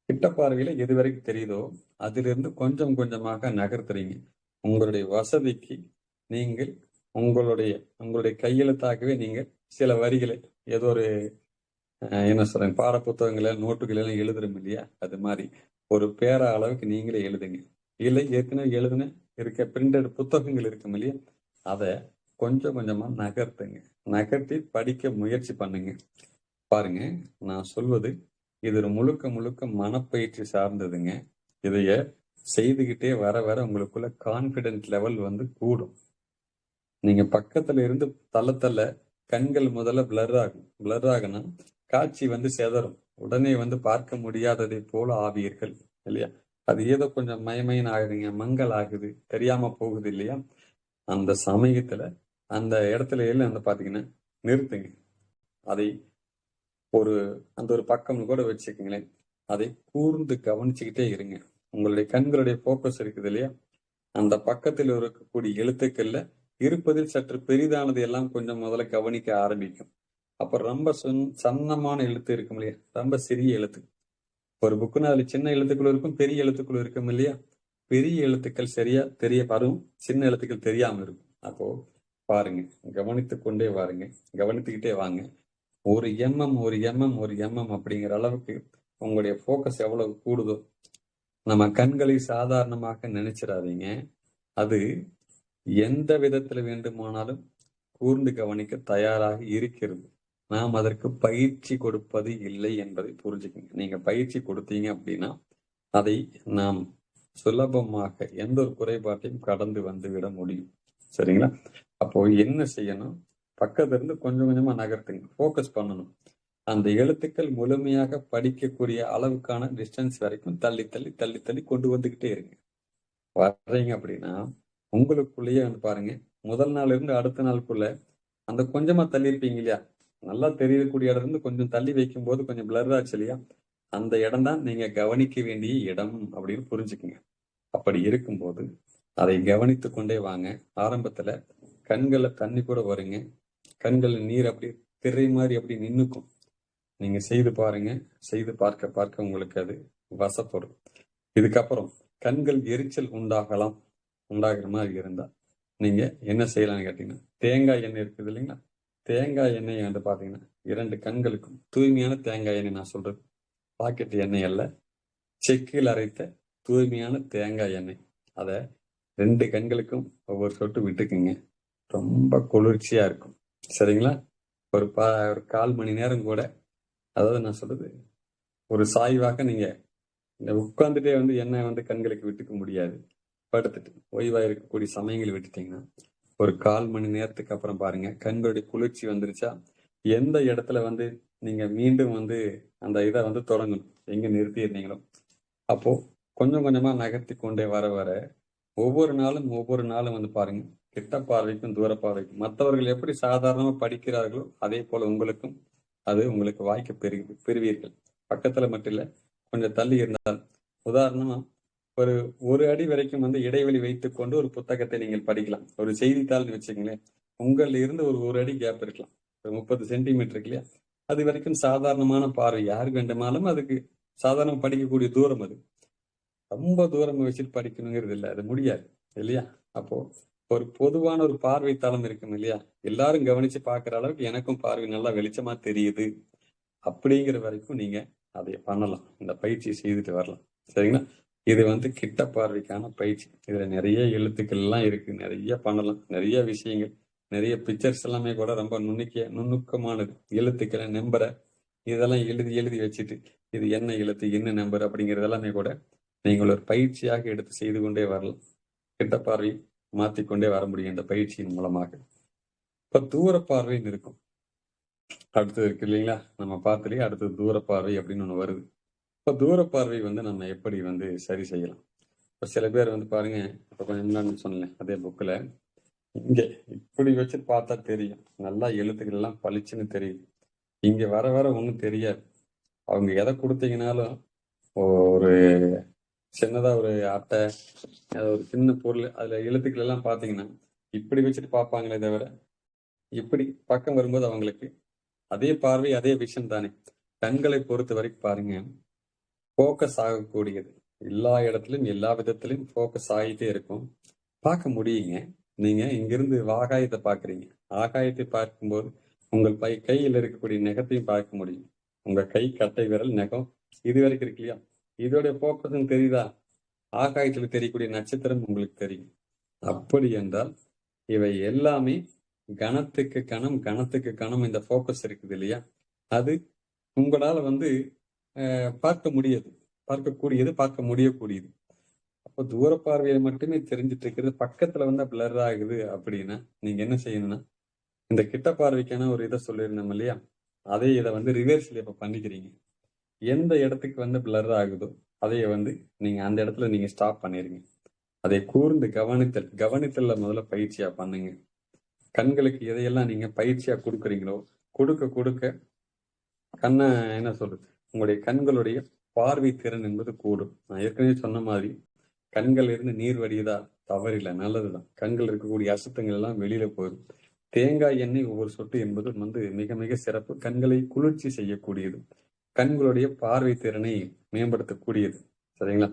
கிட்ட பார்வையில எது வரைக்கும் தெரியுதோ அதிலிருந்து கொஞ்சம் கொஞ்சமாக நகர்த்துறீங்க. உங்களுடைய வசதிக்கு நீங்கள் உங்களுடைய உங்களுடைய கையெழுத்தாகவே நீங்க சில வரிகளை ஏதோ ஒரு என்ன சொல்றேன், பாட புத்தகங்கள நோட்டுகள் எல்லாம் எழுதுறோம் இல்லையா, அது மாதிரி ஒரு பேரா அளவுக்கு நீங்களே எழுதுங்க. இல்லை ஏற்கனவே எழுதுன இருக்க பிரிண்டட் புத்தகங்கள் இருக்கும் இல்லையா, அதை கொஞ்சம் கொஞ்சமா நகர்த்துங்க. நகர்த்தி படிக்க முயற்சி பண்ணுங்க. பாருங்க, நான் சொல்வது இது ஒரு முழுக்க முழுக்க மனப்பயிற்சி சார்ந்ததுங்க. இதைய செய்துகிட்டே வர வர உங்களுக்குள்ள கான்பிடன்ட் லெவல் கூடும். நீங்க பக்கத்துல இருந்து தள்ள கண்கள் முதல்ல பிளர் ஆகும். பிளர் ஆகுனா காட்சி செதறும். உடனே பார்க்க முடியாததை போல ஆவீர்கள் இல்லையா? அது ஏதோ கொஞ்சம் மயமயன் ஆகுதுங்க, மங்கள் ஆகுது, தெரியாம போகுது இல்லையா? அந்த சமயத்துல அந்த இடத்துல எல்லாம் பாத்தீங்கன்னா நிறுத்துங்க. அதை அந்த ஒரு பக்கம் கூட வச்சுக்கங்களேன். அதை கூர்ந்து கவனிச்சுக்கிட்டே இருங்க. உங்களுடைய கண்களுடைய போக்கஸ் இருக்குது இல்லையா, அந்த பக்கத்தில் இருக்கக்கூடிய எழுத்துக்கள்ல இருப்பதில் சற்று பெரிதானது எல்லாம் கொஞ்சம் முதல்ல கவனிக்க ஆரம்பிக்கும். அப்புறம் ரொம்ப சன்னமான எழுத்து இருக்கும் இல்லையா, ரொம்ப சிறிய எழுத்து. ஒரு புக்குன்னு அதுல சின்ன எழுத்துக்கள் இருக்கும், பெரிய எழுத்துக்கள் இருக்கும் இல்லையா. பெரிய எழுத்துக்கள் சரியா தெரிய வரும், சின்ன எழுத்துக்கள் தெரியாம இருக்கும். அப்போ பாருங்க, கவனித்து கொண்டே வாருங்க, கவனித்துக்கிட்டே வாங்க. ஒரு எம்எம் அப்படிங்கிற அளவுக்கு உங்களுடைய போக்கஸ் எவ்வளவு கூடுதோ, நம்ம கண்களை சாதாரணமாக நினைச்சிடாதீங்க. அது எந்த விதத்துல வேண்டுமானாலும் கூர்ந்து கவனிக்க தயாராக இருக்கிறது. நாம் அதற்கு பயிற்சி கொடுப்பது இல்லை என்பதை புரிஞ்சுக்கங்க. நீங்க பயிற்சி கொடுத்தீங்க அப்படின்னா அதை நாம் சுலபமாக எந்த ஒரு குறைபாட்டையும் கடந்து விட முடியும். சரிங்களா? அப்போ என்ன செய்யணும்? பக்கத்துல இருந்து கொஞ்சம் கொஞ்சமா நகர்த்துங்க, போக்கஸ் பண்ணணும். அந்த எழுத்துக்கள் முழுமையாக படிக்கக்கூடிய அளவுக்கான டிஸ்டன்ஸ் வரைக்கும் தள்ளி தள்ளி தள்ளி தள்ளி கொண்டு வந்துகிட்டே இருங்க. வர்றீங்க அப்படின்னா உங்களுக்குள்ளேயே பாருங்க, முதல் நாள் இருந்து அடுத்த நாளுக்குள்ள அந்த கொஞ்சமா தள்ளி இருப்பீங்க இல்லையா, நல்லா தெரியக்கூடிய இடம் இருந்து கொஞ்சம் தள்ளி வைக்கும் போது கொஞ்சம் பிளர் ஆச்சு இல்லையா, அந்த இடம் தான் நீங்க கவனிக்க வேண்டிய இடம் அப்படின்னு புரிஞ்சுக்குங்க. அப்படி இருக்கும்போது அதை கவனித்து கொண்டே வாங்க. ஆரம்பத்துல கண்களை தண்ணி கூட வருங்க, கண்கள் நீர் அப்படி திரை மாதிரி அப்படி நின்னுக்கும். நீங்க செய்து பாருங்க, செய்து பார்க்க பார்க்க உங்களுக்கு அது வசப்படும். இதுக்கப்புறம் கண்கள் எரிச்சல் உண்டாகிற மாதிரி இருந்தா நீங்க என்ன செய்யலாம்னு கேட்டீங்கன்னா, தேங்காய் எண்ணெய் இருக்குது இல்லைங்களா, தேங்காய் எண்ணெயை பாத்தீங்கன்னா 2 கண்களுக்கும் தூய்மையான தேங்காய் எண்ணெய், நான் சொல்றது பாக்கெட் எண்ணெய் அல்ல, செக்கில் அரைத்த தூய்மையான தேங்காய் எண்ணெய், அதை 2 கண்களுக்கும் ஒவ்வொரு சொட்டு விட்டுக்குங்க. ரொம்ப குளிர்ச்சியா இருக்கும். சரிங்களா? ஒரு 1/4 மணி நேரம் கூட, அதாவது நான் சொல்றது ஒரு சாய்வாக நீங்க உட்கார்ந்துட்டே எண்ணெய் கண்களுக்கு விட்டுக்க முடியாது. படுத்துட்டு ஓய்வா இருக்கக்கூடிய சமயங்கள் விட்டுட்டீங்கன்னா ஒரு 1/4 மணி நேரத்துக்கு அப்புறம் பாருங்க, கண்களுடைய குளிர்ச்சி வந்துருச்சா, எந்த இடத்துல நீங்க மீண்டும் அந்த இதை தொடங்கணும், எங்க நிறுத்தி இருந்தீங்களோ அப்போ கொஞ்சம் கொஞ்சமா நகர்த்தி கொண்டே வர வர ஒவ்வொரு நாளும் பாருங்க, கிட்ட பார்வைக்கும் தூர பார்வைக்கும் மற்றவர்கள் எப்படி சாதாரணமா படிக்கிறார்களோ அதே போல உங்களுக்கும் அது உங்களுக்கு வாய்க்க பெறுவீர்கள். பக்கத்துல மட்டும் இல்ல, கொஞ்சம் தள்ளி இருந்தால், உதாரணமா ஒரு அடி வரைக்கும் இடைவெளி வைத்துக் கொண்டு ஒரு புத்தகத்தை நீங்கள் படிக்கலாம். ஒரு செய்தித்தாள்னு வச்சுக்கங்களேன், உங்கள்ல இருந்து ஒரு அடி கேப் இருக்கலாம், ஒரு 30 சென்டிமீட்டர் இருக்கு இல்லையா, அது வரைக்கும் சாதாரணமான பார்வை, யாரு வேண்டுமானாலும் அதுக்கு சாதாரண படிக்கக்கூடிய தூரம். அது ரொம்ப தூரம் வச்சுட்டு படிக்கணுங்கிறது இல்லை, அது முடியாது இல்லையா. அப்போ ஒரு பொதுவான ஒரு பார்வை தளம் இருக்கும் இல்லையா, எல்லாரும் கவனிச்சு பாக்குற அளவுக்கு எனக்கும் பார்வை நல்லா வெளிச்சமா தெரியுது அப்படிங்கிற வரைக்கும் நீங்க அதை பண்ணலாம், இந்த பயிற்சியை செய்துட்டு வரலாம். சரிங்களா? இது கிட்ட பார்வைக்கான பயிற்சி. இதுல நிறைய எழுத்துக்கள் எல்லாம் இருக்கு, நிறைய பண்ணலாம், நிறைய விஷயங்கள், நிறைய பிக்சர்ஸ் எல்லாமே கூட ரொம்ப நுணுக்கமானது. எழுத்துக்களை நம்பரை இதெல்லாம் எழுதி வச்சுட்டு இது என்ன எழுத்து என்ன நம்பர் அப்படிங்கிறது எல்லாமே கூட நீங்கள் ஒரு பயிற்சியாக எடுத்து செய்து கொண்டே வரலாம். கிட்ட பார்வை மாற்றிக்கொண்டே வர முடியும் இந்த பயிற்சியின் மூலமாக. இப்ப தூர பார்வைன்னு இருக்கும், அடுத்தது இருக்கு இல்லைங்களா, நம்ம பார்த்துலயே அடுத்தது தூர பார்வை அப்படின்னு ஒண்ணு வருது. இப்ப தூர பார்வை நம்ம எப்படி சரி செய்யலாம்? இப்ப சில பேர் பாருங்க, இப்ப கொஞ்சம் முன்னாடி சொன்னேன் அதே புக்ல, இங்க இப்படி வச்சு பார்த்தா தெரியும், நல்லா எழுத்துக்கள் எல்லாம் பளிச்சுன்னு தெரியும், இங்க வர வர ஒண்ணும் தெரியாது. அவங்க எதை கொடுத்தீங்கன்னாலும் ஒரு சின்னதா ஒரு அட்டை, அது ஒரு சின்ன பொருள், அதுல எழுத்துக்கள் எல்லாம் பாத்தீங்கன்னா இப்படி வச்சுட்டு பார்ப்பாங்களே தவிர, இப்படி பக்கம் வரும்போது அவங்களுக்கு அதே பார்வை, அதே விஷன் தானே. கண்களை பொறுத்த வரைக்கும் பாருங்க, ஃபோக்கஸ் ஆகக்கூடியது. எல்லா இடத்துலயும், எல்லா விதத்திலும் ஃபோக்கஸ் ஆகிட்டே இருக்கும். பார்க்க முடியுங்க. நீங்க இங்கிருந்து ஆகாயத்தை பார்க்குறீங்க. ஆகாயத்தை பார்க்கும்போது உங்கள் கையில் இருக்கக்கூடிய நெகத்தையும் பார்க்க முடியும். உங்க கை, கட்டை விரல், நெகம் இது வரைக்கும் இருக்கு இல்லையா? இதோடைய ஃபோக்கஸும் தெரியுதா? ஆகாயத்துல தெரியக்கூடிய நட்சத்திரம் உங்களுக்கு தெரியும். அப்படி என்றால் இவை எல்லாமே கணத்துக்கு கணம், கணத்துக்கு கணம் இந்த ஃபோக்கஸ் இருக்குது இல்லையா? அது உங்களால வந்து பார்க்க முடியாது. பார்க்கக்கூடியது, பார்க்க முடியக்கூடியது. அப்போ தூர பார்வையில மட்டுமே தெரிஞ்சுட்டு இருக்கிறது பக்கத்துல வந்து பிளர் ஆகுது அப்படின்னா, நீங்க என்ன செய்யணும்னா, இந்த கிட்ட பார்வைக்கான ஒரு இதை சொல்லியிருந்தோம் இல்லையா? அதே இதை வந்து ரிவர்ஸ்ல இப்ப பண்ணிக்கிறீங்க. எந்த இடத்துக்கு வந்து பிளர் ஆகுதோ, அதைய வந்து நீங்க அந்த இடத்துல நீங்க ஸ்டாப் பண்ணிருங்க. அதை கூர்ந்து கவனித்தல். கவனித்தல்ல முதல்ல பயிற்சியா பண்ணுங்க. கண்களுக்கு எதையெல்லாம் நீங்க பயிற்சியா கொடுக்குறீங்களோ, கொடுக்க கொடுக்க கண்ணை என்ன சொல்றது, உங்களுடைய கண்களுடைய பார்வை திறன் என்பது கூடும். நான் ஏற்கனவே சொன்ன மாதிரி கண்கள் இருந்து நீர் வடியுதா, தவறில்லை, நல்லதுதான். கண்கள் இருக்கக்கூடிய அசுத்தங்கள் எல்லாம் வெளியில போயிடும். தேங்காய் எண்ணெய் ஒவ்வொரு சொட்டு என்பது வந்து மிக மிக சிறப்பு. கண்களை குளிர்ச்சி செய்யக்கூடியது, கண்களுடைய பார்வை திறனை மேம்படுத்தக்கூடியது. சரிங்களா?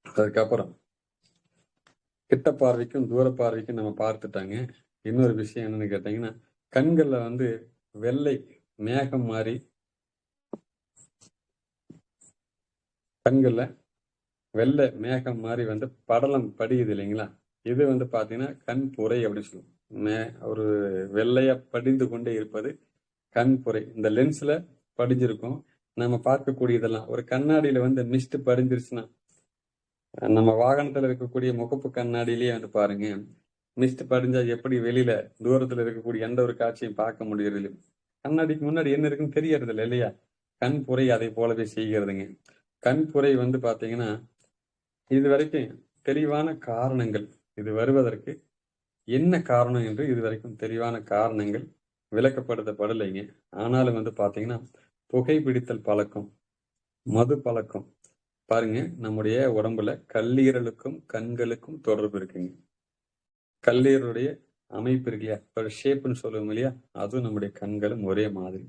அதுக்கப்புறம் கிட்ட பார்வைக்கும் தூர பார்வைக்கும் நம்ம பார்த்துட்டாங்க. இன்னொரு விஷயம் என்னன்னு கேட்டீங்கன்னா, கண்கள்ல வந்து வெள்ளை மேகம் மாதிரி கண்கள்ல வெள்ளை மேகம் மாதிரி வந்து படலம் படியுது இல்லைங்களா? இது வந்து பாத்தீங்கன்னா கண் புரை அப்படின்னு சொல்லுவோம். ஒரு வெள்ளையா படிந்து கொண்டே இருப்பது கண் புரை. இந்த லென்ஸ்ல படிஞ்சிருக்கும். நம்ம பார்க்கக்கூடியதெல்லாம் ஒரு கண்ணாடியில வந்து மிஸ்ட் படிஞ்சிருச்சுன்னா, நம்ம வாகனத்துல இருக்கக்கூடிய முகப்பு கண்ணாடியிலேயே வந்து பாருங்க, மிஸ்ட் படிஞ்சா எப்படி வெளியில தூரத்துல இருக்கக்கூடிய எந்த ஒரு காட்சியும் பார்க்க முடியறது இல்லை. கண்ணாடிக்கு முன்னாடி என்ன இருக்குன்னு தெரியறது இல்லை இல்லையா? கண் புரை அதை போலவே செய்கிறதுங்க. கண் புரை வந்து பாத்தீங்கன்னா, இது வரைக்கும் தெளிவான காரணங்கள், இது வருவதற்கு என்ன காரணம் என்று இதுவரைக்கும் தெளிவான காரணங்கள் விளக்கப்படுத்தப்படலைங்க. ஆனாலும் வந்து பாத்தீங்கன்னா, புகைப்பிடித்தல் பழக்கம், மது பழக்கம், பாருங்க நம்முடைய உடம்புல கல்லீரலுக்கும் கண்களுக்கும் தொடர்பு இருக்குங்க. கல்லீரலுடைய அமைப்பு இருக்கு இல்லையா, ஒரு ஷேப்னு சொல்லுவோம் இல்லையா, அதுவும் நம்முடைய கண்களும் ஒரே மாதிரி.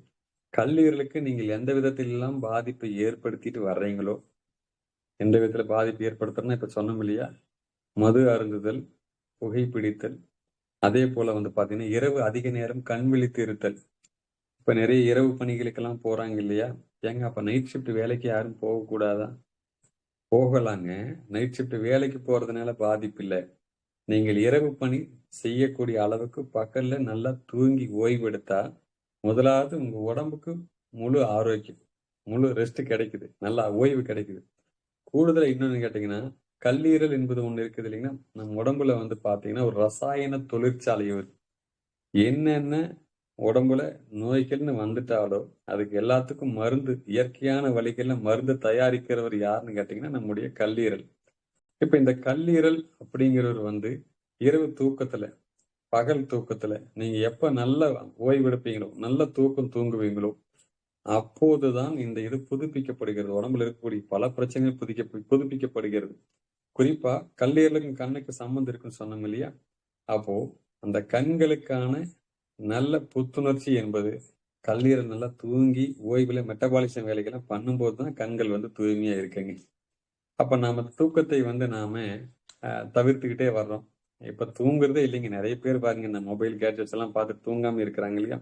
கல்லீரலுக்கு நீங்கள் எந்த விதத்திலெல்லாம் பாதிப்பை ஏற்படுத்திட்டு வர்றீங்களோ, எந்த விதத்துல பாதிப்பு ஏற்படுத்துறோம்னா இப்ப சொன்னோம் இல்லையா, மது அருந்துதல், புகைப்பிடித்தல், அதே போல வந்து பாத்தீங்கன்னா இரவு அதிக நேரம் கண் விழித்து இருத்தல். இப்ப நிறைய இரவு பணிகளுக்கெல்லாம் போறாங்க இல்லையா? ஏங்க அப்ப நைட் ஷிஃப்ட் வேலைக்கு யாரும் போகக்கூடாதா? போகலாங்க. நைட் ஷிஃப்ட் வேலைக்கு போறதுனால பாதிப்பு இல்ல. நீங்கள் இரவு பணி செய்யக்கூடிய அளவுக்கு பகல்ல நல்லா தூங்கி ஓய்வெடுத்தா, முதலாவது உங்க உடம்புக்கு முழு ஆரோக்கியம், முழு ரெஸ்ட் கிடைக்குது. நல்லா ஓய்வு கிடைக்குது. கூடுதலா இன்னொன்னு கேட்டீங்கன்னா, கல்லீரல் என்பது ஒண்ணு இருக்குது இல்லைங்களா? நம்ம உடம்புல வந்து பாத்தீங்கன்னா, ஒரு ரசாயன தொழிற்சாலை இருக்கு. என்னென்ன உடம்புல நோய்கள்னு வந்துட்டாலோ, அதுக்கு எல்லாத்துக்கும் மருந்து, இயற்கையான வழிகள்ல மருந்து தயாரிக்கிறவர் யாருன்னு கேட்டீங்கன்னா, நம்முடைய கல்லீரல். இப்ப இந்த கல்லீரல் அப்படிங்கிறவர் வந்து இரவு தூக்கத்துல, பகல் தூக்கத்துல நீங்க எப்ப நல்ல ஓய்வெடுப்பீங்களோ, நல்ல தூக்கம் தூங்குவீங்களோ, அப்போதுதான் இந்த இது புதுப்பிக்கப்படுகிறது. உடம்புல இருக்கக்கூடிய பல பிரச்சனைகள் புதுப்பிக்கப்படுகிறது. குறிப்பா கல்லீரலுக்கும் கண்ணுக்கு சம்மந்தம் இருக்குன்னு சொன்னோம் இல்லையா? அப்போ அந்த கண்களுக்கான நல்ல புத்துணர்ச்சி என்பது கல்லீரல் நல்லா தூங்கி ஓய்வுல மெட்டபாலிசம் வேலைகளை பண்ணும்போது தான் கண்கள் வந்து தூய்மையா இருக்குங்க. அப்ப நாம தூக்கத்தை வந்து நாம தவிர்த்துக்கிட்டே வர்றோம். இப்ப தூங்குறதே இல்லைங்க. நிறைய பேர் பாருங்க இந்த மொபைல் கேட்ஜெட்ஸ் எல்லாம் பார்த்து தூங்காம இருக்கிறாங்க இல்லையா?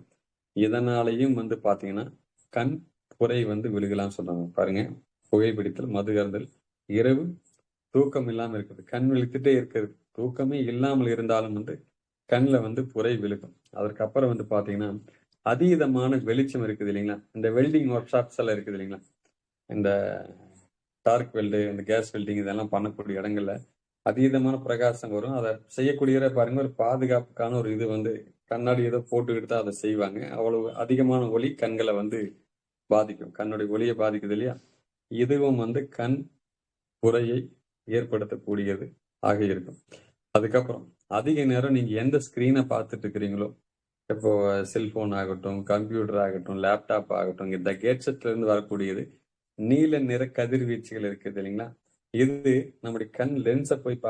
இதனாலையும் வந்து பாத்தீங்கன்னா கண் புரை வந்து விழுகலாம்னு சொல்றாங்க. பாருங்க, புகைப்பிடித்தல், மது அருந்தல், இரவு தூக்கம் இல்லாம இருக்குது, கண் விழித்துட்டே இருக்கிறது. தூக்கமே இல்லாமல் இருந்தாலும் வந்து கண்ல வந்து புரை விழுகும். அதற்கப்புறம் வந்து பாத்தீங்கன்னா, அதீதமான வெளிச்சம் இருக்குது இல்லைங்களா? இந்த வெல்டிங் ஒர்க் ஷாப்ஸ் எல்லாம் இருக்குது இல்லைங்களா? இந்த டார்க் வெல்டு, இந்த கேஸ் வெல்டிங் இதெல்லாம் பண்ணக்கூடிய இடங்கள்ல அதீதமான பிரகாசம் வரும். அதை செய்யக்கூடியவரை பாருங்க, ஒரு பாதுகாப்புக்கான ஒரு இது வந்து கண்ணாடி ஏதோ போட்டுக்கிட்டு தான் அதை செய்வாங்க. அவ்வளவு அதிகமான ஒளி கண்களை வந்து பாதிக்கும். கண்ணுடைய ஒளியை பாதிக்குது இல்லையா? இதுவும் வந்து கண் புரையை ஏற்படுத்தக்கூடியது ஆக இருக்கும். அதுக்கப்புறம் அதிக நேரம் நீங்க எந்த ஸ்கிரீனை பார்த்துட்டு இருக்கிறீங்களோ, இப்போ செல்போன் ஆகட்டும், கம்ப்யூட்டர் ஆகட்டும், லேப்டாப் ஆகட்டும், இந்த கேட்ஜெட்ல இருந்து வரக்கூடியது நீல நிற கதிர்வீச்சுகள் இருக்குது இல்லைங்களா? இது நம்முடைய கண் லென்ஸை போய்